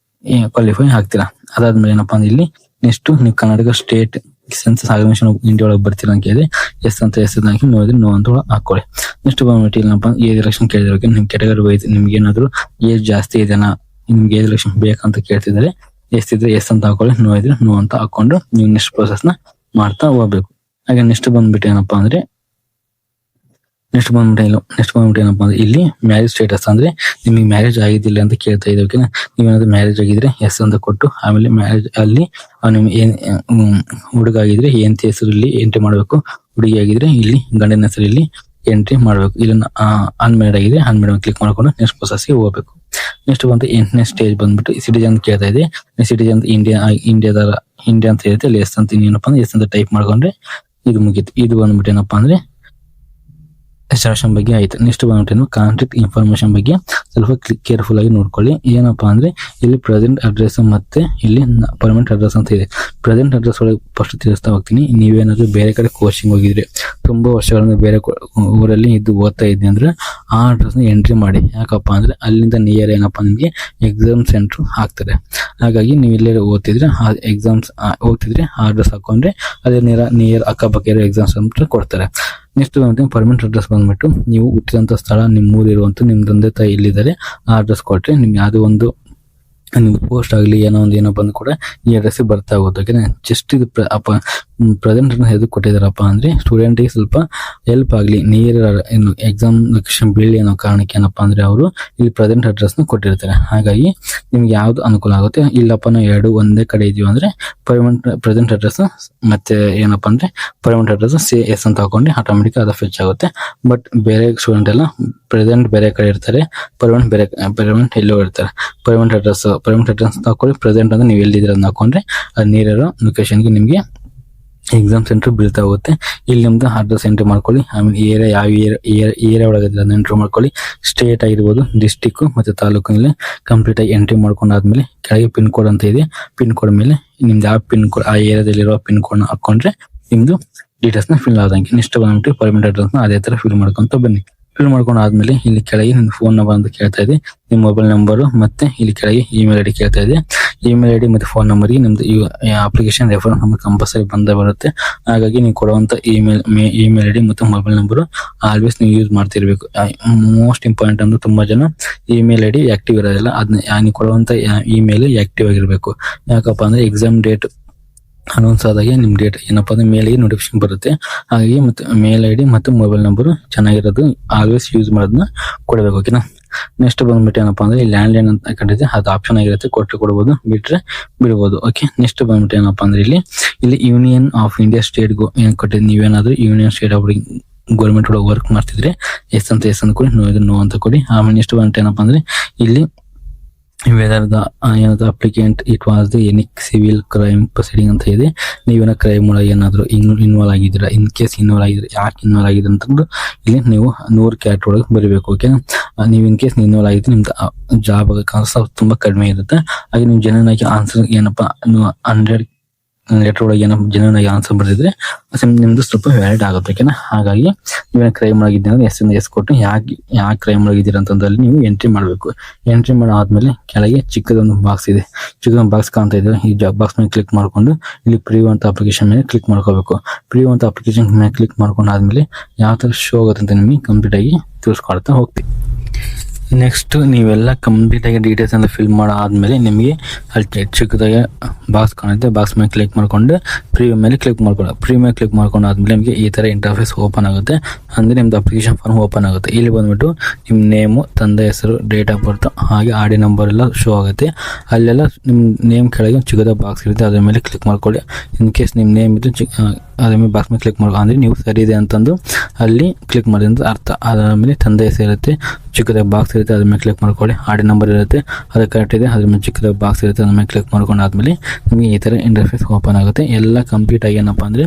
ಕ್ವಾಲಿಫೈ ಆಗ್ತೀರಾ. ಅದಾದ್ಮೇಲೆ ಏನಪ್ಪಾ ಅಂದ್ರೆ ಇಲ್ಲಿ ನೆಕ್ಸ್ಟ್ ನೀವು Karnataka state census organisation of India ಒಳಗೆ ಬರ್ತೀರಾ ಅಂತ ಕೇಳಿದ್ರೆ ಎಸ್ ಅಂತ ಹಾಕಿ ನೋಡಿದ್ರೆ ನೋ ಅಂತ ಹಾಕೊಳ್ಳಿ. ನೆಕ್ಸ್ಟ್ ಬಂದ್ಬಿಟ್ಟು ಏನಪ್ಪಾ ಏಜ್ ಎಲೆಕ್ಷನ್ ಕೇಳಿದ್ರೆ ನಿಮ್ ಕ್ಯಾಟಗರಿ ವೈಸ್ ನಿಮ್ಗೆ ಏನಾದ್ರು ಏಜ್ ಜಾಸ್ತಿ ಇದೆನಾ, ನಿಮ್ಗೆ ಏಜ್ ಎಲೆಕ್ಷನ್ ಬೇಕಂತ ಕೇಳ್ತಿದ್ರೆ ಎಷ್ಟಿದ್ರೆ ಎಸ್ ಅಂತ ಹಾಕೊಳ್ಳಿ, ನೋ ಇದ್ರೆ ನೋ ಅಂತ ಹಾಕೊಂಡು ನೀವು ನೆಕ್ಸ್ಟ್ ಪ್ರೊಸೆಸ್ ನ ಮಾಡ್ತಾ ಹೋಗ್ಬೇಕು. ಹಾಗೆ ನೆಕ್ಸ್ಟ್ ಬಂದ್ಬಿಟ್ಟು ಏನಪ್ಪಾ ಅಂದ್ರೆ ನೆಕ್ಸ್ಟ್ ಬಂದ್ಬಿಟ್ಟು ಏನಪ್ಪಾ ಅಂದ್ರೆ ಇಲ್ಲಿ ಮ್ಯಾರೇಜ್ ಸ್ಟೇಟಸ್ ಅಂದ್ರೆ ನಿಮಗೆ ಮ್ಯಾರೇಜ್ ಆಗಿದ್ದಿಲ್ಲ ಅಂತ ಕೇಳ್ತಾ ಇದೆ. ಓಕೆನಾ, ನೀವೇನಾದ್ರೂ ಮ್ಯಾರೇಜ್ ಆಗಿದ್ರೆ ಎಸ್ ಅಂತ ಕೊಟ್ಟು ಆಮೇಲೆ ಮ್ಯಾರೇಜ್ ಅಲ್ಲಿ ನಿಮ್ಗೆ ಹುಡುಗ ಆಗಿದ್ರೆ ಹೆಂಡತಿ ಹೆಸರಲ್ಲಿ ಎಂಟ್ರಿ ಮಾಡಬೇಕು. ಹುಡುಗಿ ಆಗಿದ್ರೆ ಇಲ್ಲಿ ಗಂಡನ ಹೆಸರಲ್ಲಿ ಎಂಟ್ರಿ ಮಾಡಬೇಕು. ಇಲ್ಲಿ ಅನ್ಮ್ಯಾರಿಡ್ ಆಗಿದ್ರೆ ಅನ್ಮ್ಯಾರಿಡ್ ಕ್ಲಿಕ್ ಮಾಡ್ಕೊಂಡು ನೆಕ್ಸ್ಟ್ ಪ್ರೊಸೆಸ್ಗೆ ಹೋಗ್ಬೇಕು. ನೆಕ್ಸ್ಟ್ ಬಂದು 8ನೇ ಸ್ಟೇಜ್ ಬಂದ್ಬಿಟ್ಟು ಸಿಟಿಜನ್ ಕೇಳ್ತಾ ಇದೆ. ಸಿಟಿಜನ್ ಇಂಡಿಯಾ ಅಂತ ಇರುತ್ತೆ, ಅಲ್ಲಿ ಎಸ್ ಅಂತ ಏನಪ್ಪಾ ಅಂದ್ರೆ ಎಸ್ ಅಂತ ಟೈಪ್ ಮಾಡ್ಕೊಂಡ್ರೆ ಇದು ಮುಗೀತು. ಇದು ಬಂದ್ಬಿಟ್ಟು ಏನಪ್ಪಾ ಅಂದ್ರೆ ಎಕ್ಸ್ಟ್ರಾಕ್ಷನ್ ಬಗ್ಗೆ ಆಯ್ತು. ನೆಕ್ಸ್ಟ್ ಬಂದ್ಬಿಟ್ಟು ಕಾಂಟ್ಯಾಕ್ಟ್ ಇನ್ಫಾರ್ಮೇಶನ್ ಬಗ್ಗೆ ಸ್ವಲ್ಪ ಕೇರ್ಫುಲ್ ಆಗಿ ನೋಡ್ಕೊಳ್ಳಿ. ಏನಪ್ಪಾ ಅಂದ್ರೆ ಇಲ್ಲಿ ಪ್ರೆಸೆಂಟ್ ಅಡ್ರೆಸ್ ಮತ್ತೆ ಇಲ್ಲಿ ಪರ್ಮನೆಂಟ್ ಅಡ್ರೆಸ್ ಅಂತ ಇದೆ. ಪ್ರೆಸೆಂಟ್ ಅಡ್ರೆಸ್ ಒಳಗೆ ಫಸ್ಟ್ ತಿಳಿಸ್ತಾ ಹೋಗ್ತೀನಿ. ನೀವೇನಾದ್ರೂ ಬೇರೆ ಕಡೆ ಕೋಚಿಂಗ್ ಹೋಗಿದ್ರೆ, ತುಂಬಾ ವರ್ಷಗಳಿಂದ ಬೇರೆ ಊರಲ್ಲಿ ಇದ್ದು ಓದ್ತಾ ಇದ್ದೆ ಅಂದ್ರೆ ಆ ಅಡ್ರೆಸ್ ನ ಎಂಟ್ರಿ ಮಾಡಿ. ಯಾಕಪ್ಪ ಅಂದ್ರೆ ಅಲ್ಲಿಂದ ನಿಯರ್ ಏನಪ್ಪಾ ನಿಮ್ಗೆ ಎಕ್ಸಾಮ್ ಸೆಂಟರ್ ಆಗ್ತದೆ. ಹಾಗಾಗಿ ನೀವು ಎಲ್ಲೇ ಓದ್ತಿದ್ರೆ ಆ ಎಕ್ಸಾಮ್ಸ್ ಹೋಗ್ತಿದ್ರೆ ಆ ಅಡ್ರೆಸ್ ಹಾಕೊಂಡ್ರೆ ಅದೇ ನಿಯರ್ ಅಕ್ಕಪಕ್ಕ ಇರೋ ಎಕ್ಸಾಮ್ ಸೆಂಟರ್ ಕೊಡ್ತಾರೆ. ನೆಕ್ಸ್ಟ್ ಪರ್ಮನೆಂಟ್ ಅಡ್ರೆಸ್ ಬಂದ್ಬಿಟ್ಟು ನೀವು ಹುಟ್ಟಿದಂತ ಸ್ಥಳ, ನಿಮ್ಮ ಊರು ಇರುವಂತ ನಿಮ್ ತಂದೆ ತಾಯಿ ಇಲ್ಲಿದ್ದಾರೆ ಆ ಅಡ್ರೆಸ್ ಕೊಟ್ರೆ ನಿಮ್ಗೆ ಯಾವುದೋ ಒಂದು ನಿಮ್ಗೆ ಪೋಸ್ಟ್ ಆಗ್ಲಿ ಏನೋ ಬಂದು ಕೂಡ ಈ ಅಡ್ರೆಸ್ ಬರ್ತಾ ಹೋಗುತ್ತೆ. ಓಕೆನಾ, ಜಸ್ಟ್ ಇದು ಪ್ರೆಸೆಂಟ್ ಎದಕ್ಕೆ ಕೊಟ್ಟಿದಾರಪ್ಪ ಅಂದ್ರೆ ಸ್ಟೂಡೆಂಟ್ಗೆ ಸ್ವಲ್ಪ ಹೆಲ್ಪ್ ಆಗ್ಲಿ, ನಿಯರ್ ಎಕ್ಸಾಮ್ ಲೊಕೇಶನ್ ಬೀಳಿ ಅನ್ನೋ ಕಾರಣಕ್ಕೆ ಏನಪ್ಪಾ ಅಂದ್ರೆ ಅವರು ಇಲ್ಲಿ ಪ್ರೆಸೆಂಟ್ ಅಡ್ರೆಸ್ ನ ಕೊಟ್ಟಿರ್ತಾರೆ. ಹಾಗಾಗಿ ನಿಮ್ಗೆ ಯಾವ್ದು ಅನುಕೂಲ ಆಗುತ್ತೆ. ಇಲ್ಲಪ್ಪ ನಾವು ಎರಡು ಒಂದೇ ಕಡೆ ಇದೀವಿ ಅಂದ್ರೆ ಪ್ರೆಸೆಂಟ್ ಅಡ್ರೆಸ್ ಮತ್ತೆ ಏನಪ್ಪಾ ಅಂದ್ರೆ ಪರ್ಮನೆಂಟ್ ಅಡ್ರೆಸ್ ಎಸ್ ಅಂತ ಹಾಕೊಂಡ್ರೆ ಆಟೋಮೆಟಿಕ್ ಅದು ಫೆಚ್ ಆಗುತ್ತೆ. ಬಟ್ ಬೇರೆ ಸ್ಟೂಡೆಂಟ್ ಎಲ್ಲ ಪ್ರೆಸೆಂಟ್ ಬೇರೆ ಕಡೆ ಇರ್ತಾರೆ, ಪರ್ಮನೆಂಟ್ ಎಲ್ಲೋ ಇರ್ತಾರೆ. ಪರ್ಮನೆಂಟ್ ಅಡ್ರೆಸ್ ಹಾಕೊಳ್ಳಿ. ಪ್ರೆಸೆಂಟ್ ಅಂದ್ರೆ ನೀವು ಎಲ್ಲಿದ್ದೀರ ಅಂತ ಹಾಕೊಂಡ್ರೆ ಅದು ನೀರಿರೋ ಲೊಕೇಶನ್ಗೆ ನಿಮ್ಗೆ ಎಕ್ಸಾಮ್ ಸೆಂಟರ್ ಬೀಳ್ತಾ ಹೋಗುತ್ತೆ. ಇಲ್ಲಿ ನಿಮ್ದು ಅಡ್ರೆಸ್ ಎಂಟ್ರಿ ಮಾಡ್ಕೊಳ್ಳಿ. ಆಮೇಲೆ ಏರಿಯಾ ಯಾವ ಏರಿಯಾ ಒಳಗಿದ್ರೆ ಅದನ್ನ ಎಂಟ್ರಿ ಮಾಡ್ಕೊಳ್ಳಿ. ಸ್ಟೇಟ್ ಆಗಿರ್ಬೋದು, ಡಿಸ್ಟಿಕ್ ಮತ್ತೆ ತಾಲೂಕಿನಲ್ಲಿ ಕಂಪ್ಲೀಟ್ ಆಗಿ ಎಂಟ್ರಿ ಮಾಡ್ಕೊಂಡಾದ್ಮೇಲೆ ಕೆಳಗೆ ಪಿನ್ ಕೋಡ್ ಅಂತ ಇದೆ. ಪಿನ್ ಕೋಡ್ ಮೇಲೆ ನಿಮ್ದು ಯಾವ ಪಿನ್ ಕೋಡ್ ಆ ಏರಿಯಾದಲ್ಲಿರೋ ಪಿನ್ ಕೋಡ್ ಹಾಕೊಂಡ್ರೆ ನಿಮ್ದು ಡೀಟೇಲ್ಸ್ ನ ಫಿಲ್ ಆದಂಗೆ. ನೆಕ್ಸ್ಟ್ ಬಂದ್ಬಿಟ್ಟು ಪರ್ಮನೆಂಟ್ ಅಡ್ರೆಸ್ ನ ಅದೇ ತರ ಫಿಲ್ ಮಾಡ್ಕೊಂತ ಬನ್ನಿ. ಫಿಲ್ ಮಾಡ್ಕೊಂಡು ಆದ್ಮೇಲೆ ಇಲ್ಲಿ ಕೆಳಗೆ ನಿಮ್ ಫೋನ್ ನಂಬರ್ ಅಂತ ಕೇಳ್ತಾ ಇದೆ, ನಿಮ್ ಮೊಬೈಲ್ ನಂಬರ್ ಮತ್ತೆ ಇಲ್ಲಿ ಕೆಳಗೆ ಇಮೇಲ್ ಐಡಿ ಕೇಳ್ತಾ ಇದೆ. ಇಮೇಲ್ ಐಡಿ ಮತ್ತೆ ಫೋನ್ ನಂಬರ್ಗೆ ನಿಮ್ದು ಅಪ್ಲಿಕೇಶನ್ ರೆಫರೆನ್ಸ್ ನಂಬರ್ ಕಂಪಲ್ಸರಿ ಬಂದೇ ಬರುತ್ತೆ. ಹಾಗಾಗಿ ನೀವು ಕೊಡುವಂತ ಇಮೇಲ್ ಐಡಿ ಮತ್ತು ಮೊಬೈಲ್ ನಂಬರ್ ಆಲ್ವೇಸ್ ನೀವು ಯೂಸ್ ಮಾಡ್ತಿರ್ಬೇಕು. ಮೋಸ್ಟ್ ಇಂಪಾರ್ಟೆಂಟ್ ಅಂದ್ರೆ ತುಂಬಾ ಜನ ಇಮೇಲ್ ಐಡಿ ಆಕ್ಟಿವ್ ಇರೋದಿಲ್ಲ. ಅದನ್ನ ನೀವು ಕೊಡುವಂತ ಇಮೇಲ್ ಆಕ್ಟಿವ್ ಆಗಿರ್ಬೇಕು. ಯಾಕಪ್ಪ ಅಂದ್ರೆ ಎಕ್ಸಾಮ್ ಡೇಟ್ ಅನೌನ್ಸ್ ಆದಾಗೆ ನಿಮ್ ಡೇಟ್ ಏನಪ್ಪಾ ಅಂದ್ರೆ ಮೇಲ್ಗೆ ನೋಟಿಫಿಕೇಶನ್ ಬರುತ್ತೆ. ಹಾಗಾಗಿ ಮತ್ತೆ ಮೇಲ್ ಐಡಿ ಮತ್ತು ಮೊಬೈಲ್ ನಂಬರ್ ಚೆನ್ನಾಗಿರೋದು ಆಲ್ವೇಸ್ ಯೂಸ್ ಮಾಡೋದನ್ನ ಕೊಡಬೇಕು. ಓಕೆನಾ, ನೆಕ್ಸ್ಟ್ ಬಂದ್ಬಿಟ್ಟು ಏನಪ್ಪಾ ಅಂದ್ರೆ ಲ್ಯಾಂಡ್ ಲೈನ್ ಅಂತ ಕಂಡಿದೆ, ಅದು ಆಪ್ಷನ್ ಆಗಿರುತ್ತೆ. ಕೊಡ್ಬೋದು, ಬಿಟ್ರೆ ಬಿಡ್ಬೋದು. ಓಕೆ, ನೆಕ್ಸ್ಟ್ ಬಂದ್ಬಿಟ್ಟು ಏನಪ್ಪಾ ಅಂದ್ರೆ ಇಲ್ಲಿ ಯೂನಿಯನ್ ಆಫ್ ಇಂಡಿಯಾ ಸ್ಟೇಟ್ ಏನ್ ಕೊಟ್ಟಿದೆ. ನೀವೇನಾದ್ರೂ ಯೂನಿಯನ್ ಸ್ಟೇಟ್ ಆಫ್ ಗೌರ್ಮೆಂಟ್ ಒಳಗೆ ವರ್ಕ್ ಮಾಡ್ತಿದ್ರೆ ಎಸ್ ಅಂತ ಕೊಡಿ, ನೋ ಅಂತ ಕೊಡಿ. ಆಮೇಲೆ ನೆಕ್ಸ್ಟ್ ಬಂದ್ಬಿಟ್ಟು ಏನಪ್ಪಾ ಅಂದ್ರೆ ಇಲ್ಲಿ ವೆದರ್ ಏನಾದ್ರು applicant it was the any civil crime proceeding ಅಂತ ಇದೆ. ನೀವೇನೋ ಕ್ರೈಮ್ ಒಳಗೆ ಏನಾದ್ರು ಇನ್ವಾಲ್ವ್ ಆಗಿದ್ದೀರಾ, ಇನ್ ಕೇಸ್ ಇನ್ವಾಲ್ವ್ ಆಗಿದ್ರೆ ಯಾಕೆ ಇನ್ವಾಲ್ವ್ ಆಗಿದೆ ಅಂತಂದು ಇಲ್ಲಿ ನೀವು 100 ಕ್ಯಾಟ್ ಒಳಗೆ ಬರೀಬೇಕು. ಓಕೆ, ನೀವು ಇನ್ ಕೇಸ್ ಇನ್ವಾಲ್ವ್ ಆಗಿದ್ರೆ ನಿಮ್ದು ಜಾಬ್ ಆಗೋ ತುಂಬಾ ಕಡಿಮೆ ಇರುತ್ತೆ. ಹಾಗೆ ನೀವು ಜನನಾಗಿ ಆನ್ಸರ್ ಏನಪ್ಪಾ 100 ಲೆಟರ್ ಒಳಗೆ ಏನೋ ಜನನಾಗಿ ಆನ್ಸರ್ ಬರೆದಿದ್ರೆ ನಿಮ್ದು ಸ್ವಲ್ಪ ವ್ಯಾಲಿಡ್ ಆಗುತ್ತೆ. ಓಕೆನಾ, ಹಾಗಾಗಿ ನೀವೇನ ಕ್ರೈಮ್ ಒಳಗಿದ್ದೀರ ಅಂದ್ರೆ ಎಸ್ ಕೊಟ್ಟು ಯಾಕೆ ಕ್ರೈಮ್ ಒಳಗಿದ್ದೀರ ಅಂತಂದಲ್ಲಿ ನೀವು ಎಂಟ್ರಿ ಮಾಡಬೇಕು. ಎಂಟ್ರಿ ಮಾಡಾದ್ಮೇಲೆ ಕೆಳಗೆ ಚಿಕ್ಕದೊಂದು ಬಾಕ್ಸ್ ಇದೆ, ಚಿಕ್ಕದೊಂದು ಬಾಕ್ಸ್ ಕಾಣ್ತಾ ಇದೆ. ಈ ಬಾಕ್ಸ್ ಮೇಲೆ ಕ್ಲಿಕ್ ಮಾಡ್ಕೊಂಡು ಇಲ್ಲಿ ಪ್ರಿವ್ಯೂ ಅಂತ ಅಪ್ಲಿಕೇಶನ್ ಮೇಲೆ ಕ್ಲಿಕ್ ಮಾಡ್ಕೋಬೇಕು. ಪ್ರಿವ್ಯೂ ಅಂತ ಅಪ್ಲಿಕೇಶನ್ ಮೇಲೆ ಕ್ಲಿಕ್ ಮಾಡ್ಕೊಂಡಾದ್ಮೇಲೆ ಯಾವ ತರ ಶೋ ಆಗುತ್ತೆ ಅಂತ ನಿಮಗೆ ಕಂಪ್ಲೀಟ್ ಆಗಿ ತಿಳಿಸ್ಕೊಡ್ತಾ ಹೋಗ್ತೀವಿ. ನೆಕ್ಸ್ಟ್ ನೀವೆಲ್ಲ ಕಂಪ್ಲೀಟ್ ಆಗಿ ಡೀಟೇಲ್ಸ್ ಎಲ್ಲ ಫಿಲ್ ಮಾಡಾದ್ಮೇಲೆ ನಿಮಗೆ ಅಲ್ಲಿ ಚಿಕ್ಕದಾಗಿ ಬಾಕ್ಸ್ ಕಾಣುತ್ತೆ. ಬಾಕ್ಸ್ ಮೇಲೆ ಕ್ಲಿಕ್ ಮಾಡ್ಕೊಂಡು ಪ್ರಿವ್ಯೂ ಮೇಲೆ ಕ್ಲಿಕ್ ಮಾಡ್ಕೊಳ್ಳಿ. ಪ್ರಿವ್ಯೂ ಮೇಲೆ ಕ್ಲಿಕ್ ಮಾಡ್ಕೊಂಡಾದ್ಮೇಲೆ ನಿಮಗೆ ಈ ತರ ಇಂಟರ್ಫೇಸ್ ಓಪನ್ ಆಗುತ್ತೆ. ಅಂದ್ರೆ ನಿಮ್ದು ಅಪ್ಲಿಕೇಶನ್ ಫಾರ್ಮ್ ಓಪನ್ ಆಗುತ್ತೆ. ಇಲ್ಲಿ ಬಂದ್ಬಿಟ್ಟು ನಿಮ್ಮ ನೇಮು, ತಂದೆ ಹೆಸರು, ಡೇಟ್ ಆಫ್ ಬರ್ತ್ ಹಾಗೆ ಆರ್ ಡಿ ನಂಬರ್ ಎಲ್ಲ ಶೋ ಆಗುತ್ತೆ. ಅಲ್ಲೆಲ್ಲ ನಿಮ್ಮ ನೇಮ್ ಕೆಳಗೆ ಚಿಕ್ಕದ ಬಾಕ್ಸ್ ಇರುತ್ತೆ, ಅದ್ರ ಮೇಲೆ ಕ್ಲಿಕ್ ಮಾಡ್ಕೊಳ್ಳಿ. ಇನ್ ಕೇಸ್ ನಿಮ್ಮ ನೇಮ್ ಇದ್ದು ಅದ್ರ ಮೇಲೆ ಬಾಕ್ಸ್ ಮೇಲೆ ಕ್ಲಿಕ್ ಮಾಡ್ಕೊ ಅಂದ್ರೆ ನೀವು ಸರಿ ಇದೆ ಅಂತಂದು ಅಲ್ಲಿ ಕ್ಲಿಕ್ ಮಾಡಿದ ಅಂತ ಅರ್ಥ. ಅದಾದ್ಮೇಲೆ ತಂದೆ ಹೆಸರು ಇರುತ್ತೆ, ಚಿಕ್ಕದಾಗಿ ಬಾಕ್ಸ್ ಇರುತ್ತೆ, ಅದ್ರ ಮೇಲೆ ಕ್ಲಿಕ್ ಮಾಡ್ಕೊಳ್ಳಿ. ಆರ್ ಡಿ ನಂಬರ್ ಇರುತ್ತೆ, ಅದು ಕರೆಕ್ಟ್ ಇದೆ, ಅದ್ರ ಮೇಲೆ ಚಿಕ್ಕದಾಗಿ ಬಾಕ್ಸ್ ಇರುತ್ತೆ, ಅದ್ರ ಮೇಲೆ ಕ್ಲಿಕ್ ಮಾಡ್ಕೊಂಡಾದ್ಮೇಲೆ ನಿಮಗೆ ಈ ತರ ಇಂಟರ್ಫೇಸ್ ಓಪನ್ ಆಗುತ್ತೆ. ಎಲ್ಲ ಕಂಪ್ಲೀಟ್ ಆಗಿ ಏನಪ್ಪಾ ಅಂದ್ರೆ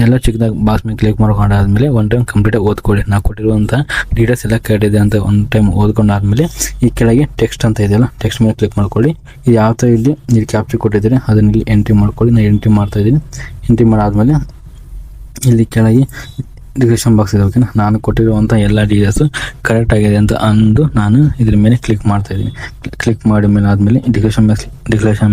ಎಲ್ಲ ಚಿಕ್ಕದಾಗಿ ಬಾಕ್ಸ್ ಮೇಲೆ ಕ್ಲಿಕ್ ಮಾಡ್ಕೊಂಡಾದ್ಮೇಲೆ ಒನ್ ಟೈಮ್ ಕಂಪ್ಲೀಟ್ ಆಗಿ ಓದ್ಕೊಳ್ಳಿ. ನಾವು ಕೊಟ್ಟಿರುವಂತಹ ಡೀಟೇಲ್ಸ್ ಎಲ್ಲ ಕರೆಕ್ಟ್ ಇದೆ ಅಂತ ಒನ್ ಟೈಮ್ ಓದ್ಕೊಂಡಾದ್ಮೇಲೆ ಈ ಕೆಳಗೆ ಟೆಕ್ಸ್ಟ್ ಅಂತ ಇದೆಯಲ್ಲ, ಟೆಕ್ಸ್ಟ್ ಮೇಲೆ ಕ್ಲಿಕ್ ಮಾಡ್ಕೊಳ್ಳಿ. ಇದು ಯಾವ ತರ ಇಲ್ಲಿ ಕ್ಯಾಪ್ಚರ್ ಕೊಟ್ಟಿದ್ದೀರಿ ಅದನ್ನ ಇಲ್ಲಿ ಎಂಟ್ರಿ ಮಾಡ್ಕೊಳ್ಳಿ. ನಾನು ಎಂಟ್ರಿ ಮಾಡ್ತಾ ಇದ್ದೀನಿ. ಎಂಟ್ರಿ ಮಾಡಾದ್ಮೇಲೆ ಇಲ್ಲಿ ಕೆಳಗೆ ಡಿಸ್ಕ್ರಿಪ್ಷನ್ ಬಾಕ್ಸ್ ಇದೆ. ಓಕೆನಾ, ನಾನು ಕೊಟ್ಟಿರುವಂಥ ಎಲ್ಲ ಡೀಟೇಲ್ಸ್ ಕರೆಕ್ಟ್ ಆಗಿದೆ ಅಂತ ಅಂದು ನಾನು ಇದ್ರ ಮೇಲೆ ಕ್ಲಿಕ್ ಮಾಡ್ತಾ ಇದ್ದೀನಿ. ಕ್ಲಿಕ್ ಮಾಡಿ ಮೇಲೆ ಆದ್ಮೇಲೆ ಡಿಕ್ಲರೇಷನ್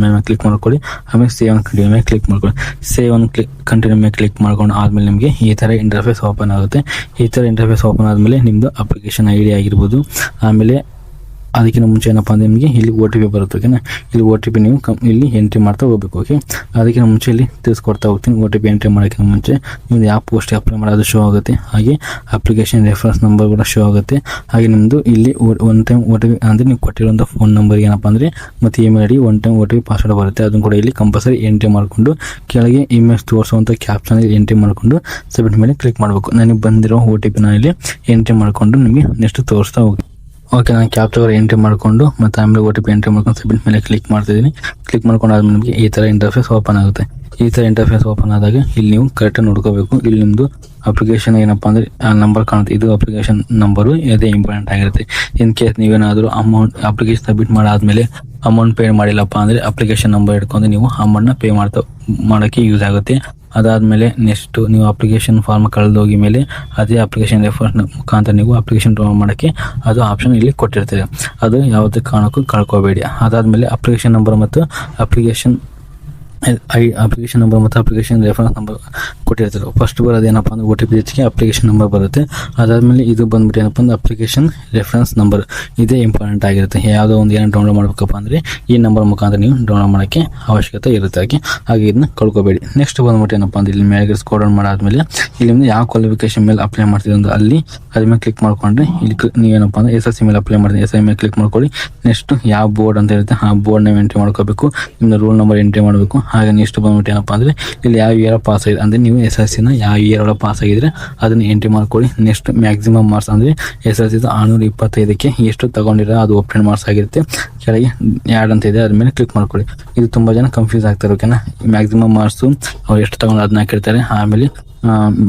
ಮೇಲೆ ಕ್ಲಿಕ್ ಮಾಡ್ಕೊಳ್ಳಿ. ಆಮೇಲೆ ಸೇವ್ ಅನ್ ಕಂಟಿನ್ಯೂ ಮೇಲೆ ಕ್ಲಿಕ್ ಮಾಡ್ಕೊಳ್ಳಿ. ಸೇವ್ ಅನ್ ಕಂಟಿನ್ಯೂ ಮೇಲೆ ಕ್ಲಿಕ್ ಮಾಡ್ಕೊಂಡು ಆದ್ಮೇಲೆ ನಿಮಗೆ ಈ ತರ ಇಂಟರ್ಫೇಸ್ ಓಪನ್ ಆಗುತ್ತೆ. ಈ ತರ ಇಂಟರ್ಫೇಸ್ ಓಪನ್ ಆದ್ಮೇಲೆ ನಿಮ್ದು ಅಪ್ಲಿಕೇಶನ್ ಐಡಿ ಆಗಿರ್ಬೋದು, ಆಮೇಲೆ ಅದಕ್ಕಿಂತ ಮುಂಚೆ ಏನಪ್ಪ ಅಂದರೆ ನಿಮಗೆ ಇಲ್ಲಿ OTP ಬರುತ್ತೆ. ಓಕೆನಾ, ಇಲ್ಲಿ OTP ನೀವು ಇಲ್ಲಿ ಎಂಟ್ರಿ ಮಾಡ್ತಾ ಹೋಗ್ಬೇಕು. ಓಕೆ, ಅದಕ್ಕಿಂತ ಮುಂಚೆ ಇಲ್ಲಿ ತಿಳಿಸ್ಕೊಡ್ತಾ ಹೋಗ್ತೀನಿ. OTP ಎಂಟ್ರಿ ಮಾಡೋಕ್ಕಿಂತ ಮುಂಚೆ ನಿಮ್ದು ಯಾವ ಪೋಸ್ಟ್ ಅಪ್ಲೈ ಮಾಡೋದು ಶೋ ಆಗುತ್ತೆ, ಹಾಗೆ ಅಪ್ಲಿಕೇಶನ್ ರೆಫರೆನ್ಸ್ ನಂಬರ್ ಕೂಡ ಶೋ ಆಗುತ್ತೆ. ಹಾಗೆ ನಿಮ್ಮದು ಇಲ್ಲಿ ಒನ್ ಟೈಮ್ OTP ಅಂದರೆ ನೀವು ಕೊಟ್ಟಿರುವಂಥ ಫೋನ್ ನಂಬರ್ ಏನಪ್ಪ ಅಂದರೆ ಮತ್ತು email ID one time OTP password ಬರುತ್ತೆ. ಅದನ್ನು ಕೂಡ ಇಲ್ಲಿ ಕಂಪಲ್ಸರಿ ಎಂಟ್ರಿ ಮಾಡಿಕೊಂಡು ಕೆಳಗೆ ಇಮೇಜ್ ತೋರಿಸುವಂಥ ಕ್ಯಾಪ್ಷನ್ ಎಂಟ್ರಿ ಮಾಡಿಕೊಂಡು ಸಬ್ಮಿಟ್ ಮೇಲೆ ಕ್ಲಿಕ್ ಮಾಡಬೇಕು. ನನಗೆ ಬಂದಿರೋ OTP ನಾನು ಇಲ್ಲಿ ಎಂಟ್ರಿ ಮಾಡಿಕೊಂಡು ನಿಮಗೆ ನೆಕ್ಸ್ಟ್ ತೋರಿಸ್ತಾ ಹೋಗಿ. ಓಕೆ, ನಾನು ಕ್ಯಾಪ್ಚರ್ ಎಂಟ್ರಿ ಮಾಡಿಕೊಂಡು ಮತ್ತು ಆಮೇಲೆ OTP ಎಂಟ್ರಿ ಮಾಡ್ಕೊಂಡು ಸಬ್ಮಿಟ್ ಮೇಲೆ ಕ್ಲಿಕ್ ಮಾಡ್ತಿದ್ದೀನಿ. ಕ್ಲಿಕ್ ಮಾಡ್ಕೊಂಡಾದ್ಮೇಲೆ ನಿಮಗೆ ಈ ಥರ ಇಂಟರ್ಫೇಸ್ ಓಪನ್ ಆಗುತ್ತೆ. ಈ ಥರ ಇಂಟರ್ಫೇಸ್ ಓಪನ್ ಆದಾಗ ಇಲ್ಲಿ ನೀವು ಕರೆಕ್ಟಾಗಿ ನೋಡ್ಕೋಬೇಕು. ಇಲ್ಲಿ ನಿಮ್ಮದು ಅಪ್ಲಿಕೇಶನ್ ಏನಪ್ಪ ಅಂದರೆ ನಂಬರ್ ಕಾಣುತ್ತೆ, ಇದು ಅಪ್ಲಿಕೇಶನ್ ನಂಬರು ಇದೇ ಇಂಪಾರ್ಟೆಂಟ್ ಆಗಿರುತ್ತೆ. ಇನ್ ಕೇಸ್ ನೀವೇನಾದರೂ ಅಪ್ಲಿಕೇಶನ್ ಸಬ್ಮಿಟ್ ಮಾಡಾದ್ಮೇಲೆ ಅಮೌಂಟ್ ಪೇ ಮಾಡಿಲ್ಲಪ್ಪ ಅಂದರೆ ಅಪ್ಲಿಕೇಶನ್ ನಂಬರ್ ಇಟ್ಕೊಂಡು ನೀವು ಅಮೌಂಟ್ನ ಪೇ ಮಾಡೋಕ್ಕೆ ಯೂಸ್ ಆಗುತ್ತೆ. ಅದಾದಮೇಲೆ ನೆಕ್ಸ್ಟ್ ನೀವು ಅಪ್ಲಿಕೇಶನ್ ಫಾರ್ಮ್ ಕಳೆದೋಗಿ ಮೇಲೆ ಅದೇ ಅಪ್ಲಿಕೇಶನ್ ರೆಫರೆನ್ಸ್ ಮುಖಾಂತರ ನೀವು ಅಪ್ಲಿಕೇಶನ್ ಡೌನ್ಲೋಡ್ ಮಾಡೋಕ್ಕೆ ಅದು ಆಪ್ಷನ್ ಇಲ್ಲಿ ಕೊಟ್ಟಿರ್ತದೆ. ಅದು ಯಾವುದೇ ಕಾರಣಕ್ಕೂ ಕಳ್ಕೊಬೇಡಿ. ಅದಾದಮೇಲೆ ಅಪ್ಲಿಕೇಶನ್ ನಂಬರ್ ಮತ್ತು ಅಪ್ಲಿಕೇಶನ್ ನಂಬರ್ ಮತ್ತು ಅಪ್ಲಿಕೇಶನ್ ರೆಫರೆನ್ಸ್ ನಂಬರ್ ಕೊಟ್ಟಿರ್ತಾರೆ. ಫಸ್ಟ್ ಬರೋದು ಏನಪ್ಪ ಅಂದರೆ OTP ಜೊತೆಗೆ ಅಪ್ಲಿಕೇಶನ್ ನಂಬರ್ ಬರುತ್ತೆ. ಅದಾದಮೇಲೆ ಇದು ಬಂದ್ಬಿಟ್ಟು ಏನಪ್ಪ ಅಂದರೆ ಅಪ್ಲಿಕೇಶನ್ ರೆಫರೆನ್ಸ್ ನಂಬರ್, ಇದೇ ಇಂಪಾರ್ಟೆಂಟ್ ಆಗಿರುತ್ತೆ. ಯಾವುದೋ ಒಂದು ಏನೋ ಡೌನ್ಲೋಡ್ ಮಾಡಬೇಕಪ್ಪ ಅಂದರೆ ಈ ನಂಬರ್ ಮುಖಾಂತರ ನೀವು ಡೌನ್ಲೋಡ್ ಮಾಡೋಕ್ಕೆ ಅವಶ್ಯಕತೆ ಇರುತ್ತೆ. ಹಾಗೆ ಇದನ್ನ ಕಳ್ಕೊಬೇಡಿ. ನೆಕ್ಸ್ಟ್ ಬಂದ್ಬಿಟ್ಟು ಏನಪ್ಪ ಅಂದರೆ ಇಲ್ಲಿ ಮೇಲೆ ಸ್ಕ್ರೋಲ್ ಡೌನ್ ಮಾಡಾದ್ಮೇಲೆ ಇಲ್ಲಿ ಯಾವ ಕ್ವಾಲಿಫಿಕೇಶನ್ ಮೇಲೆ ಅಪ್ಲೈ ಮಾಡ್ತೀವಿ ಅಂತ ಅಲ್ಲಿ ಅದ್ರ ಮೇಲೆ ಕ್ಲಿಕ್ ಮಾಡ್ಕೊಂಡ್ರೆ ಇಲ್ಲಿ ನೀವೇನಪ್ಪ ಅಂದರೆ SSC ಮೇಲೆ ಅಪ್ಲೈ ಮಾಡ್ತೀನಿ, SI ಮೇಲೆ ಕ್ಲಿಕ್ ಮಾಡ್ಕೊಳ್ಳಿ. ನೆಕ್ಸ್ಟ್ ಯಾವ ಬೋರ್ಡ್ ಅಂತ ಇರುತ್ತೆ ಆ ಬೋರ್ಡ್ ನೀವು ಎಂಟ್ರಿ ಮಾಡ್ಕೋಬೇಕು. ನಿಮ್ಮದು ರೋಲ್ ನಂಬರ್ ಎಂಟ್ರಿ ಮಾಡಬೇಕು. ಹಾಗೆ ನೆಕ್ಸ್ಟ್ ಬಂದ್ಬಿಟ್ಟು ಏನಪ್ಪ ಅಂದರೆ ಇಲ್ಲಿ ಯಾವ ಇಯರ್ ಪಾಸ್ ಆಗಿದೆ ಅಂದರೆ ನೀವು SSCನ ಯಾವ ಇಯರ್ ಒಳಗೆ ಪಾಸ್ ಆಗಿದ್ರೆ ಅದನ್ನು ಎಂಟ್ರಿ ಮಾಡ್ಕೊಳ್ಳಿ. ನೆಕ್ಸ್ಟ್ ಮ್ಯಾಕ್ಸಿಮಮ್ ಮಾರ್ಕ್ಸ್ ಅಂದರೆ SSC 625ಕ್ಕೆ ಎಷ್ಟು ತಗೊಂಡಿರೋ ಅದು ಒಪ್ಟೆನ್ ಮಾರ್ಕ್ಸ್ ಆಗಿರುತ್ತೆ. ಕೆಳಗೆ ಆ್ಯಡ್ ಅಂತ ಇದೆ, ಅದ್ರ ಮೇಲೆ ಕ್ಲಿಕ್ ಮಾಡ್ಕೊಳ್ಳಿ. ಇದು ತುಂಬ ಜನ ಕನ್ಫ್ಯೂಸ್ ಆಗ್ತಾರೆ. ಓಕೆನಾ, ಮ್ಯಾಕ್ಸಿಮಮ್ ಮಾರ್ಕ್ಸು ಅವ್ರು ಎಷ್ಟು ತಗೊಂಡು ಅದನ್ನ ಹಾಕಿರ್ತಾರೆ, ಆಮೇಲೆ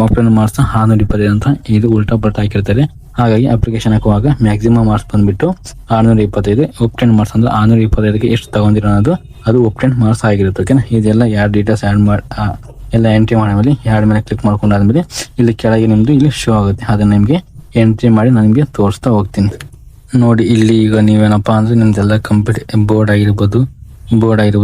ಒಪ್ಟೆನ್ ಮಾರ್ಕ್ಸ್ 625 ಅಂತ ಇದು ಉಲ್ಟಾ ಪಲ್ಟಾ ಹಾಕಿರ್ತಾರೆ. ಹಾಗಾಗಿ ಅಪ್ಲಿಕೇಶನ್ ಹಾಕುವಾಗ ಮ್ಯಾಕ್ಸಿಮಮ್ ಮಾರ್ಕ್ಸ್ ಬಂದ್ಬಿಟ್ಟು 625, ಒಪ್ಟೆನ್ ಮಾರ್ಕ್ಸ್ ಅಂದ್ರೆ 625ಕ್ಕೆ ಎಷ್ಟು ತಗೊಂಡಿರೋ ಅನ್ನೋದು ಅದು ಒಪ್ಟೆನ್ ಮಾರ್ಕ್ಸ್ ಆಗಿರುತ್ತೆ. ಓಕೆನಾ, ಇದೆಲ್ಲ ಯಾರು ಡೀಟೇಲ್ಸ್ ಆ್ಯಡ್ ಮಾಡಿ ಎಲ್ಲ ಎಂಟ್ರಿ ಮಾಡಿದ್ಮೇಲೆ ಎರಡು ಮೇಲೆ ಕ್ಲಿಕ್ ಮಾಡ್ಕೊಂಡಾದ್ಮೇಲೆ ಇಲ್ಲಿ ಕೆಳಗೆ ನಿಮ್ಮದು ಇಲ್ಲಿ ಶೋ ಆಗುತ್ತೆ. ಅದನ್ನು ನಿಮಗೆ ಎಂಟ್ರಿ ಮಾಡಿ ನಾನು ನಿಮಗೆ ತೋರಿಸ್ತಾ ಹೋಗ್ತೀನಿ. ನೋಡಿ, ಇಲ್ಲಿ ಈಗ ನೀವೇನಪ್ಪ ಅಂದರೆ ನಿಮ್ದೆಲ್ಲ ಬೋರ್ಡ್ ಆಗಿರ್ಬೋದು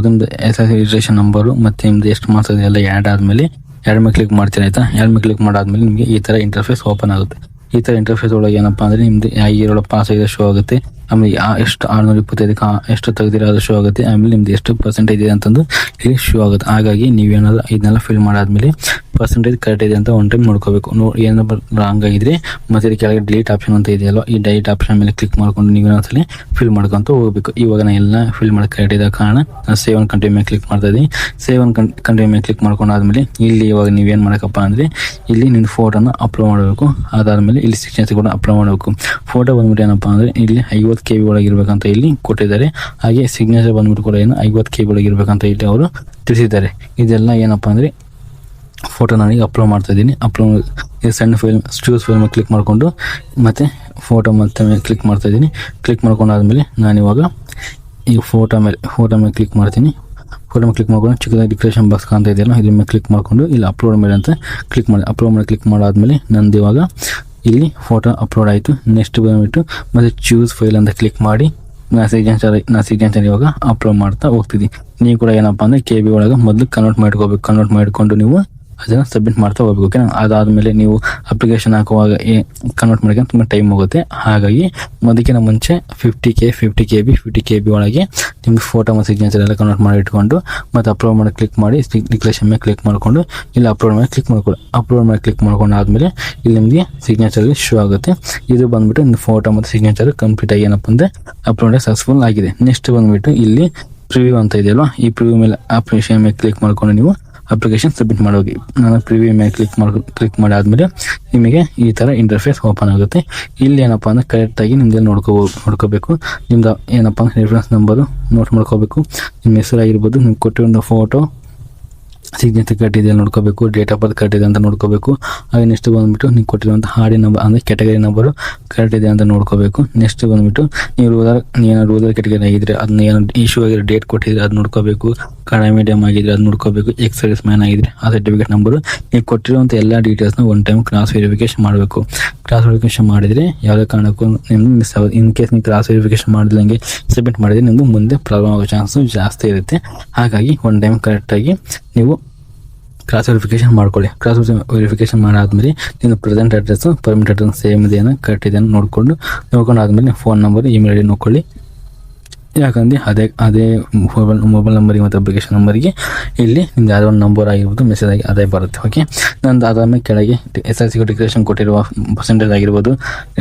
ನಿಮ್ದು SSC ರಿಜಿಸ್ಟ್ರೇಷನ್ ನಂಬರು ಮತ್ತು ನಿಮ್ದು ಎಷ್ಟು ಮಾರ್ಕ್ಸ್ ಇದೆ ಎಲ್ಲ ಆ್ಯಡ್ ಆದಮೇಲೆ ಎರಡು ಮೇಲೆ ಕ್ಲಿಕ್ ಮಾಡ್ತೀರಾ. ಆಯಿತಾ, ಎರಡು ಮೇಲೆ ಕ್ಲಿಕ್ ಮಾಡಾದ್ಮೇಲೆ ನಿಮಗೆ ಈ ಥರ ಇಂಟರ್ಫೇಸ್ ಓಪನ್ ಆಗುತ್ತೆ. ಈ ಥರ ಇಂಟರ್ಫೇಸ್ ಒಳಗೆ ಏನಪ್ಪ ಅಂದರೆ ನಿಮ್ಮದು ಯಾವ ಇಯರ್ ಒಳಗೆ ಪಾಸ್ ಆಗಿದೆ ಶೋ ಆಗುತ್ತೆ. ಆಮೇಲೆ ಎಷ್ಟು 625ಕ್ಕೆ ಎಷ್ಟು ತೆಗೆದಿರೋ ಅದು ಶೋ ಆಗುತ್ತೆ. ಆಮೇಲೆ ನಿಮ್ದು ಎಷ್ಟು ಪರ್ಸೆಂಟೇಜ್ ಇದೆ ಅಂತಂದು ಇಲ್ಲಿ ಶೋ ಆಗುತ್ತೆ. ಹಾಗಾಗಿ ನೀವೇನಾದ್ರು ಇದನ್ನೆಲ್ಲ ಫಿಲ್ ಮಾಡಾದ್ಮೇಲೆ ಪರ್ಸೆಂಟೇಜ್ ಕರೆಕ್ಟ್ ಇದೆ ಅಂತ ಒನ್ ಟೈಮ್ ನೋಡ್ಕೋಬೇಕು. ಏನಾದ್ರು ರಾಂಗ್ ಆಗಿದ್ರೆ ಮತ್ತೆ ಕೆಳಗೆ ಡಿಲೀಟ್ ಆಪ್ಷನ್ ಅಂತ ಇದೆಯಲ್ಲ, ಈ ಡಿಲೀಟ್ ಆಪ್ಷನ್ ಮೇಲೆ ಕ್ಲಿಕ್ ಮಾಡ್ಕೊಂಡು ನೀವು ಒಂದ್ಸಲಿ ಫಿಲ್ ಮಾಡ್ಕೊಂತ ಹೋಗ್ಬೇಕು. ಇವಾಗ ನಾನು ಎಲ್ಲ ಫಿಲ್ ಮಾಡಿ ಕರೆಕ್ಟ್ ಇದ್ದ ಕಾರಣ ನಾನು ಸೇವ್ ಅನ್ ಕಂಟಿನ್ಯೂ ಮೇಲೆ ಕ್ಲಿಕ್ ಮಾಡ್ತಾ ಇದ್ದೀನಿ. ಸೇವ್ ಅನ್ ಕಂಟಿನ್ಯೂ ಮೇಲೆ ಕ್ಲಿಕ್ ಮಾಡ್ಕೊಂಡಾದ್ಮೇಲೆ ಇಲ್ಲಿ ಇವಾಗ ನೀವೇನು ಮಾಡಬೇಕಪ್ಪ ಅಂದರೆ ಇಲ್ಲಿ ನಿನ್ನ ಫೋಟೋನ ಅಪ್ಲೋಡ್ ಮಾಡಬೇಕು. ಅದಾದಮೇಲೆ ಇಲ್ಲಿ ಸಿಗ್ನೇಚರ್ ಕೂಡ ಅಪ್ಲೋಡ್ ಮಾಡಬೇಕು. ಫೋಟೋ ಬಂದ್ಬಿಟ್ಟು ಏನಪ್ಪ ಅಂದರೆ ಇಲ್ಲಿ 50 KB ಒಳಗಿರ್ಬೇಕಂತ ಇಲ್ಲಿ ಕೊಟ್ಟಿದ್ದಾರೆ. ಹಾಗೆ ಸಿಗ್ನೇಚರ್ ಬಂದ್ಬಿಟ್ಟು ಕೂಡ ಏನು 50 KB ಒಳಗಿರ್ಬೇಕಂತ ಇಲ್ಲಿ ಅವರು ತಿಳಿಸಿದ್ದಾರೆ. ಇದೆಲ್ಲ ಏನಪ್ಪ ಅಂದರೆ ಫೋಟೋ ನಾನೀಗ ಅಪ್ಲೋಡ್ ಮಾಡ್ತಾ ಇದ್ದೀನಿ. ಸಣ್ಣ ಫೈಲ್ ಸ್ಟೂಸ್ ಫೈಲ್ ಮೇಲೆ ಕ್ಲಿಕ್ ಮಾಡಿಕೊಂಡು ಮತ್ತೆ ಫೋಟೋ ಮತ್ತೆ ಕ್ಲಿಕ್ ಮಾಡ್ತಾ ಇದ್ದೀನಿ. ಕ್ಲಿಕ್ ಮಾಡ್ಕೊಂಡಾದ್ಮೇಲೆ ನಾನಿವಾಗ ಈ ಫೋಟೋ ಮೇಲೆ ಕ್ಲಿಕ್ ಮಾಡ್ತೀನಿ. ಫೋಟೋ ಮೇಲೆ ಕ್ಲಿಕ್ ಮಾಡ್ಕೊಂಡು ಚಿಕ್ಕದಾಗಿ ಡಿಕ್ಲೇಷನ್ ಬಾಕ್ಸ್ ಕಾಣ್ತಾ ಇದೆಯಲ್ಲ, ಇದ್ರ ಮೇಲೆ ಕ್ಲಿಕ್ ಮಾಡಿಕೊಂಡು ಇಲ್ಲಿ ಅಪ್ಲೋಡ್ ಮೇಲೆ ಅಂತ ಕ್ಲಿಕ್ ಮಾಡಿ ಅಪ್ಲೋಡ್ ಮಾಡಿ ಕ್ಲಿಕ್ ಮಾಡಾದ್ಮೇಲೆ ನಂದು ಇವಾಗ ಇಲ್ಲಿ ಫೋಟೋ ಅಪ್ಲೋಡ್ ಆಯಿತು. ನೆಕ್ಸ್ಟ್ ಬಂದ್ಬಿಟ್ಟು ಮತ್ತೆ ಚೂಸ್ ಫೈಲ್ ಅಂತ ಕ್ಲಿಕ್ ಮಾಡಿ ನಾ ಸಿಗ್ನೇಚರ್ ಇವಾಗ ಅಪ್ಲೋಡ್ ಮಾಡ್ತಾ ಹೋಗ್ತಿದ್ದೀನಿ. ನೀವು ಕೂಡ ಏನಪ್ಪ ಅಂದರೆ KB ಒಳಗೆ ಮೊದಲು ಕನ್ವರ್ಟ್ ಮಾಡಿಕೊಂಡು ನೀವು ಅದನ್ನು ಸಬ್ಮಿಟ್ ಮಾಡ್ತಾ ಹೋಗ್ಬೇಕು. ಓಕೆ, ಅದಾದಮೇಲೆ ನೀವು ಅಪ್ಲಿಕೇಶನ್ ಹಾಕುವಾಗ ಕನ್ವರ್ಟ್ ಮಾಡೋಕ್ಕೆ ತುಂಬ ಟೈಮ್ ಹೋಗುತ್ತೆ. ಹಾಗಾಗಿ ಮೊದಲಿನ ಮುಂಚೆ 50 KB ಒಳಗೆ ನಿಮ್ಮದು ಫೋಟೋ ಮತ್ತು ಸಿಗ್ನೇಚರ್ ಎಲ್ಲ ಕನ್ವರ್ಟ್ ಮಾಡಿ ಇಟ್ಕೊಂಡು ಮತ್ತು ಅಪ್ಲೋಡ್ ಮಾಡಿ ಕ್ಲಿಕ್ ಮಾಡಿ ಡಿಕ್ಲೇಷನ್ ಮೇಲೆ ಕ್ಲಿಕ್ ಮಾಡಿಕೊಂಡು ಇಲ್ಲಿ ಅಪ್ಲೋಡ್ ಮಾಡಿ ಕ್ಲಿಕ್ ಮಾಡ್ಕೊಂಡು ಆದಮೇಲೆ ಇಲ್ಲಿ ನಿಮಗೆ ಸಿಗ್ನೇಚರ್ ಶೋ ಆಗುತ್ತೆ. ಇದು ಬಂದುಬಿಟ್ಟು ನಿಮ್ಮ ಫೋಟೋ ಮತ್ತು ಸಿಗ್ನೇಚರ್ ಕಂಪ್ಲೀಟ್ ಆಗಿ ಏನಪ್ಪ ಅಂದರೆ ಅಪ್ಲೋಡ್ ಸಕ್ಸಸ್ಫುಲ್ ಆಗಿದೆ. ನೆಕ್ಸ್ಟ್ ಬಂದುಬಿಟ್ಟು ಇಲ್ಲಿ ಪ್ರಿವ್ಯೂ ಅಂತ ಇದೆಯಲ್ವ, ಈ ಪ್ರಿವ್ಯೂ ಮೇಲೆ ಅಪ್ಲಿಕೇಶನ್ ಮೇಲೆ ಕ್ಲಿಕ್ ಮಾಡ್ಕೊಂಡು ನೀವು ಅಪ್ಲಿಕೇಶನ್ ಸಬ್ಮಿಟ್ ಮಾಡೋಗಿ. ನಾನು ಪ್ರಿವ್ಯೂ ಮೇಲೆ ಕ್ಲಿಕ್ ಮಾಡಾದ್ಮೇಲೆ ನಿಮಗೆ ಈ ಥರ ಇಂಟರ್ಫೇಸ್ ಓಪನ್ ಆಗುತ್ತೆ. ಇಲ್ಲಿ ಏನಪ್ಪ ಅಂದರೆ ಕರೆಕ್ಟಾಗಿ ನಿಮ್ದೆಲ್ಲ ನೋಡ್ಕೋಬೇಕು. ನಿಮ್ದು ಏನಪ್ಪ ಅಂದರೆ ರೆಫರೆನ್ಸ್ ನಂಬರು ನೋಟ್ ಮಾಡ್ಕೋಬೇಕು. ನಿಮ್ಮ ಹೆಸರಾಗಿರ್ಬೋದು, ನಿಮ್ಗೆ ಕೊಟ್ಟಿರೋ ಫೋಟೋ ಸಿಗ್ನೇಚರ್ ಕರೆಕ್ಟ್ ಇದೆ ನೋಡ್ಕೋಬೇಕು, ಡೇಟ್ ಆಫ್ ಬರ್ತ್ ಕರೆಕ್ಟ್ ಇದೆ ಅಂತ ನೋಡ್ಕೋಬೇಕು. ಹಾಗೆ ನೆಕ್ಸ್ಟ್ ಬಂದುಬಿಟ್ಟು ನೀವು ಕೊಟ್ಟಿರುವಂಥ ಹಾಡಿನ ನಂಬರ್ ಅಂದರೆ ಕ್ಯಾಟಗರಿ ನಂಬರು ಕರೆಕ್ಟ್ ಇದೆ ಅಂತ ನೋಡ್ಕೋಬೇಕು. ನೆಕ್ಸ್ಟ್ ಬಂದುಬಿಟ್ಟು ನೀವು ರೂರಲ್ ಕ್ಯಾಟಗರಿ ಆಗಿದ್ರೆ ಅದನ್ನ ಏನೋ ಇಶ್ಯೂ ಆಗಿರೋ ಡೇಟ್ ಕೊಟ್ಟಿದ್ರೆ ಅದು ನೋಡ್ಕೋಬೇಕು. ಕನ್ನಡ ಮೀಡಿಯಮ್ ಆಗಿದ್ರೆ ಅದು ನೋಡ್ಕೋಬೇಕು. ಸರ್ವಿಸ್ ಮ್ಯಾನ್ ಆಗಿದ್ರೆ ಆ ಸರ್ಟಿಫಿಕೇಟ್ ನಂಬರು ನೀವು ಕೊಟ್ಟಿರುವಂಥ ಎಲ್ಲ ಡೀಟೇಲ್ಸ್ನ ಒನ್ ಟೈಮ್ ಕ್ರಾಸ್ ವೆರಿಫಿಕೇಶನ್ ಮಾಡಬೇಕು. ಕ್ರಾಸ್ ವೆರಿಫಿಕೇಶನ್ ಮಾಡಿದರೆ ಯಾವುದೇ ಕಾರಣಕ್ಕೂ ನಿಮ್ಗೆ ಮಿಸ್ ಆಗೋದು. ಇನ್ ಕೇಸ್ ನೀವು ಕ್ರಾಸ್ ವೆರಿಫಿಕೇಶನ್ ಮಾಡಿದಂಗೆ ಸಬ್ಮಿಟ್ ಮಾಡಿದರೆ ನಿಮ್ಗೆ ಮುಂದೆ ಪ್ರಾಬ್ಲಮ್ ಆಗೋ ಚಾನ್ಸು ಜಾಸ್ತಿ ಇರುತ್ತೆ. ಹಾಗಾಗಿ ಒನ್ ಟೈಮ್ ಕರೆಕ್ಟಾಗಿ ನೀವು ಕ್ರಾಸ್ ವೆರಿಫಿಕೇಶನ್ ಮಾಡ್ಕೊಳ್ಳಿ. ಕ್ರಾಸ್ ವೆರಿಫಿಕೇಶನ್ ಮಾಡಾದ್ಮೇಲೆ ನಿಮ್ಮ present address permanent address same ಇದೆಯಾ ಕರೆಕ್ಟ್ ಇದೆಯಾ ನೋಡ್ಕೊಂಡು ಆದ್ಮೇಲೆ ಫೋನ್ ನಂಬರ್ ಇಮೇಲ್ ಐಡಿ ನೋಡ್ಕೊಳ್ಳಿ. ಯಾಕಂದರೆ ಅದೇ ಮೊಬೈಲ್ ನಂಬರಿಗೆ ಮತ್ತು ಅಪ್ಲಿಕೇಶನ್ ನಂಬರಿಗೆ ಇಲ್ಲಿ ನಿಮ್ದು ಯಾವುದೋ ಒಂದು ನಂಬರ್ ಆಗಿರ್ಬೋದು ಮೆಸೇಜ್ ಆಗಿ ಅದೇ ಬರುತ್ತೆ. ಓಕೆ, ನಂದು ಅದಾದ್ಮೇಲೆ ಕೆಳಗೆ SSLC ಡಿಕ್ಲರೇಷನ್ ಕೊಟ್ಟಿರುವ ಪರ್ಸೆಂಟೇಜ್ ಆಗಿರ್ಬೋದು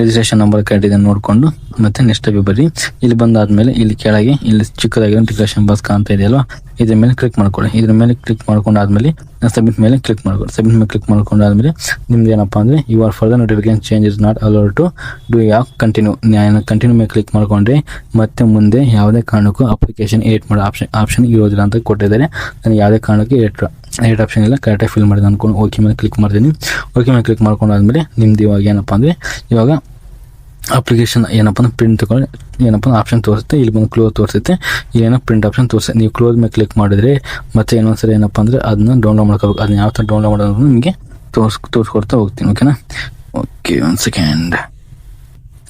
ರಿಜಿಸ್ಟ್ರೇಷನ್ ನಂಬರ್ ಕರೆಕ್ಟ್ ಇದೆ ನೋಡಿಕೊಂಡು ಮತ್ತೆ ನೆಕ್ಸ್ಟ್ ಬರ್ರಿ. ಇಲ್ಲಿ ಬಂದಾದ್ಮೇಲೆ ಇಲ್ಲಿ ಕೆಳಗೆ ಇಲ್ಲಿ ಚಿಕ್ಕದಾಗಿರೋ ಡಿಕ್ಲರೇಷನ್ ಬಾಕ್ಸ್ ಕಾಣ್ತಾ ಇದೆಯಲ್ವಾ, ಇದ್ರ ಮೇಲೆ ಕ್ಲಿಕ್ ಮಾಡ್ಕೊಳ್ಳಿ. ಇದ್ರ ಮೇಲೆ ಕ್ಲಿಕ್ ಮಾಡ್ಕೊಂಡಾದ್ಮೇಲೆ ಸಬ್ಮಿಟ್ ಮೇಲೆ ಕ್ಲಿಕ್ ಮಾಡ್ಕೊಳ್ಳಿ. ಸಬ್ಮಿಟ್ ಮೇಲೆ ಕ್ಲಿಕ್ ಮಾಡ್ಕೊಂಡಾದ್ಮೇಲೆ ನಿಮ್ದು ಏನಪ್ಪ ಅಂದರೆ your further notification change is not allowed to do continue ಮೇಲೆ ಕ್ಲಿಕ್ ಮಾಡ್ಕೊಂಡ್ರೆ ಮತ್ತೆ ಮುಂದೆ ಯಾವುದೇ ಕಾರಣಕ್ಕೂ ಅಪ್ಲಿಕೇಶನ್ ಎಡಿಟ್ ಮಾಡೋ ಆಪ್ಷನ್ ಇರೋದಿಲ್ಲ ಅಂತ ಕೊಟ್ಟಿದ್ದಾರೆ. ನನಗೆ ಯಾವುದೇ ಕಾರಣಕ್ಕೆ ಎಡಿಟ್ ಆಪ್ಷನ್ ಇಲ್ಲ, ಕರೆಕ್ಟಾಗಿ ಫಿಲ್ ಮಾಡಿದೆ ಅಂದ್ಕೊಂಡು ಓಕೆ ಮೇಲೆ ಕ್ಲಿಕ್ ಮಾಡ್ತೀನಿ. ಓಕೆ ಮೇಲೆ ಕ್ಲಿಕ್ ಮಾಡ್ಕೊಂಡಾದ್ಮೇಲೆ ನಿಮ್ದು ಇವಾಗ ಏನಪ್ಪ ಅಂದರೆ ಇವಾಗ ಅಪ್ಲಿಕೇಶನ್ ಏನಪ್ಪ ಅಂದ್ರೆ ಪ್ರಿಂಟ್ ತಗೊಂಡು ಏನಪ್ಪ ಆಪ್ಷನ್ ತೋರಿಸುತ್ತೆ. ಇಲ್ಲಿ ಬಂದು ಕ್ಲೋಸ್ ತೋರಿಸುತ್ತೆ, ಏನೋ ಪ್ರಿಂಟ್ ಆಪ್ಷನ್ ತೋರಿಸುತ್ತೆ. ನೀವು ಕ್ಲೋಸ್ ಮೇಲೆ ಕ್ಲಿಕ್ ಮಾಡಿದ್ರೆ ಮತ್ತೆ ಇನ್ನೊಂದ್ಸರಿ ಏನಪ್ಪ ಅಂದರೆ ಅದನ್ನ ಡೌನ್ಲೋಡ್ ಮಾಡ್ಕೋಬೇಕು. ಅದನ್ನ ಯಾವ ಥರ ಡೌನ್ಲೋಡ್ ಮಾಡೋದು ನಿಮಗೆ ತೋರಿಸ್ಕೊಡ್ತಾ ಹೋಗ್ತೀನಿ. ಓಕೆನಾ? Okay, 1 second.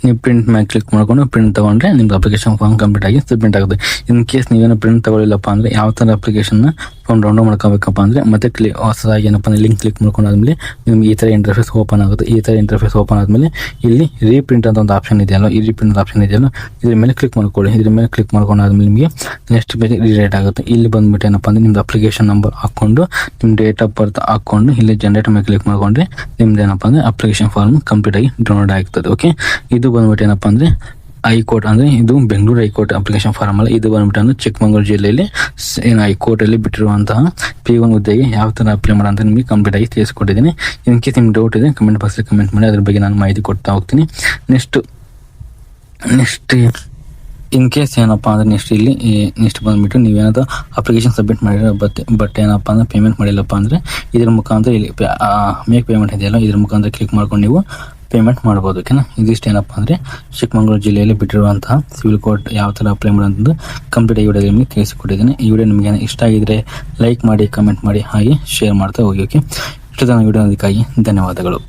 ನೀವು ಪ್ರಿಂಟ್ ಮೇಲೆ ಕ್ಲಿಕ್ ಮಾಡ್ಕೊಂಡು ಪ್ರಿಂಟ್ ತೊಗೊಂಡ್ರೆ ನಿಮ್ದು ಅಪ್ಲಿಕೇಶನ್ ಫಾರ್ಮ್ ಕಂಪ್ಲೀಟ್ ಆಗಿ ಸಬ್ಮಿಟ್ ಆಗುತ್ತೆ. ಇನ್ ಕೇಸ್ ನೀವೇನೋ ಪ್ರಿಂಟ್ ತೊಗೊಳ್ಳಿಲ್ಲಪ್ಪ ಅಂದರೆ ಯಾವ ಥರ ಅಪ್ಲಿಕೇಶನ್ನ ಫಾರ್ಮ್ ಡೌನ್ಲೋಡ್ ಮಾಡ್ಕೋಬೇಕಪ್ಪ ಅಂದರೆ ಮತ್ತೆ ಹೊಸದಾಗಿ ಏನಪ್ಪ ಅಂದರೆ ಲಿಂಕ್ ಕ್ಲಿಕ್ ಮಾಡ್ಕೊಂಡಾದ್ಮೇಲೆ ನಿಮ್ಗೆ ಈ ಥರ ಇಂಟರ್ಫೇಸ್ ಓಪನ್ ಆಗುತ್ತೆ. ಈ ಥರ ಇಂಟರ್ಫೇಸ್ ಓಪನ್ ಆದಮೇಲೆ ಇಲ್ಲಿ ರೀಪ್ರಿಂಟ್ ಅಂತ ಒಂದು ಆಪ್ಷನ್ ಇದೆಯಲ್ಲ, ಈ ರೀಪ್ರಿಂಟ್ ಆಪ್ಷನ್ ಇದೆಯಲ್ಲ, ಇದ್ರ ಮೇಲೆ ಕ್ಲಿಕ್ ಮಾಡ್ಕೊಳ್ಳಿ. ಇದ್ರ ಮೇಲೆ ಕ್ಲಿಕ್ ಮಾಡ್ಕೊಂಡಾದ್ಮೇಲೆ ನಿಮಗೆ ನೆಕ್ಸ್ಟ್ ಪೇಜ್ ರಿರೇಟ್ ಆಗುತ್ತೆ. ಇಲ್ಲಿ ಬಂದ್ಬಿಟ್ಟು ಏನಪ್ಪ ಅಂದರೆ ನಿಮ್ದು ಅಪ್ಲಿಕೇಶನ್ ನಂಬರ್ ಹಾಕ್ಕೊಂಡು ನಿಮ್ಮ ಡೇಟ್ ಆಫ್ ಬರ್ತ್ ಹಾಕ್ಕೊಂಡು ಇಲ್ಲಿ ಜನರೇಟ್ ಮೇಲೆ ಕ್ಲಿಕ್ ಮಾಡ್ಕೊಂಡ್ರೆ ನಿಮ್ದು ಏನಪ್ಪ ಅಂದರೆ ಅಪ್ಲಿಕೇಶನ್ ಫಾರ್ಮ್ ಕಂಪ್ಲೀಟ್ ಆಗಿ ಡೌನ್ಲೋಡ್ ಆಗ್ತದೆ. ಓಕೆ, ಇದು ಬಂದ್ಬಿಟ್ಟು ಏನಪ್ಪ ಅಂದರೆ ಹೈಕೋರ್ಟ್ ಅಂದರೆ ಇದು ಬೆಂಗಳೂರು ಹೈಕೋರ್ಟ್ ಅಪ್ಲಿಕೇಶನ್ ಫಾರ್ಮ್ ಅಲ್ಲ, ಇದು ಬಂದ್ಬಿಟ್ಟು ಅಂದ್ರೆ ಚಿಕ್ಕಮಗಳೂರು ಜಿಲ್ಲೆಯಲ್ಲಿ ಹೈಕೋರ್ಟಲ್ಲಿ ಬಿಟ್ಟಿರುವಂತಹ P1 ಹುದ್ದೆಗೆ ಯಾವ ಥರ ಅಪ್ಲೈ ಮಾಡೋ ಅಂತ ನಿಮಗೆ ಕಂಪ್ಲೀಟ್ ಆಗಿ ತಿಳಿಸ್ಕೊಟ್ಟಿದ್ದೀನಿ. ಇನ್ ಕೇಸ್ ನಿಮ್ಗೆ ಡೌಟ್ ಇದೆ ಕಮೆಂಟ್ ಬಾಕ್ಸಲ್ಲಿ ಕಮೆಂಟ್ ಮಾಡಿ, ಅದ್ರ ಬಗ್ಗೆ ನಾನು ಮಾಹಿತಿ ಕೊಡ್ತಾ ಹೋಗ್ತೀನಿ. ನೆಕ್ಸ್ಟ್ ಇನ್ ಕೇಸ್ ಏನಪ್ಪ ಅಂದರೆ ನೆಕ್ಸ್ಟ್ ಬಂದುಬಿಟ್ಟು ನೀವೇನಾದ್ರು ಅಪ್ಲಿಕೇಶನ್ ಸಬ್ಮಿಟ್ ಮಾಡಿರೋ ಬಟ್ ಏನಪ್ಪ ಅಂದರೆ ಪೇಮೆಂಟ್ ಮಾಡಿಲ್ಲಪ್ಪ ಅಂದರೆ ಇದ್ರ ಮುಖಾಂತರ ಇಲ್ಲಿ ಮೇಕ್ ಪೇಮೆಂಟ್ ಇದೆಯಲ್ಲ, ಇದ್ರ ಮುಖಾಂತರ ಕ್ಲಿಕ್ ಮಾಡ್ಕೊಂಡು ನೀವು ಪೇಮೆಂಟ್ ಮಾಡ್ಬೋದು. ಓಕೆನಾ? ಇದಿಷ್ಟು ಏನಪ್ಪ ಅಂದರೆ ಚಿಕ್ಕಮಗಳೂರು ಜಿಲ್ಲೆಯಲ್ಲಿ ಬಿಟ್ಟಿರುವಂತಹ ಸಿವಿಲ್ ಕೋರ್ಟ್ ಯಾವ ಥರ ಅಪ್ಲೈ ಮಾಡೋದು ಕಂಪ್ಲೀಟ್ ಆಗಿ ವಿಡಿಯೋದಲ್ಲಿ ನಿಮಗೆ ತಿಳಿಸಿಕೊಟ್ಟಿದ್ದೀನಿ. ಈ ವಿಡಿಯೋ ನಿಮಗೆ ಇಷ್ಟ ಆಗಿದ್ರೆ ಲೈಕ್ ಮಾಡಿ, ಕಮೆಂಟ್ ಮಾಡಿ, ಹಾಗೆ ಶೇರ್ ಮಾಡ್ತಾ ಹೋಗಿ. ಓಕೆ, ಇಷ್ಟು ಜನ ವಿಡಿಯೋ ಅದಕ್ಕಾಗಿ ಧನ್ಯವಾದಗಳು.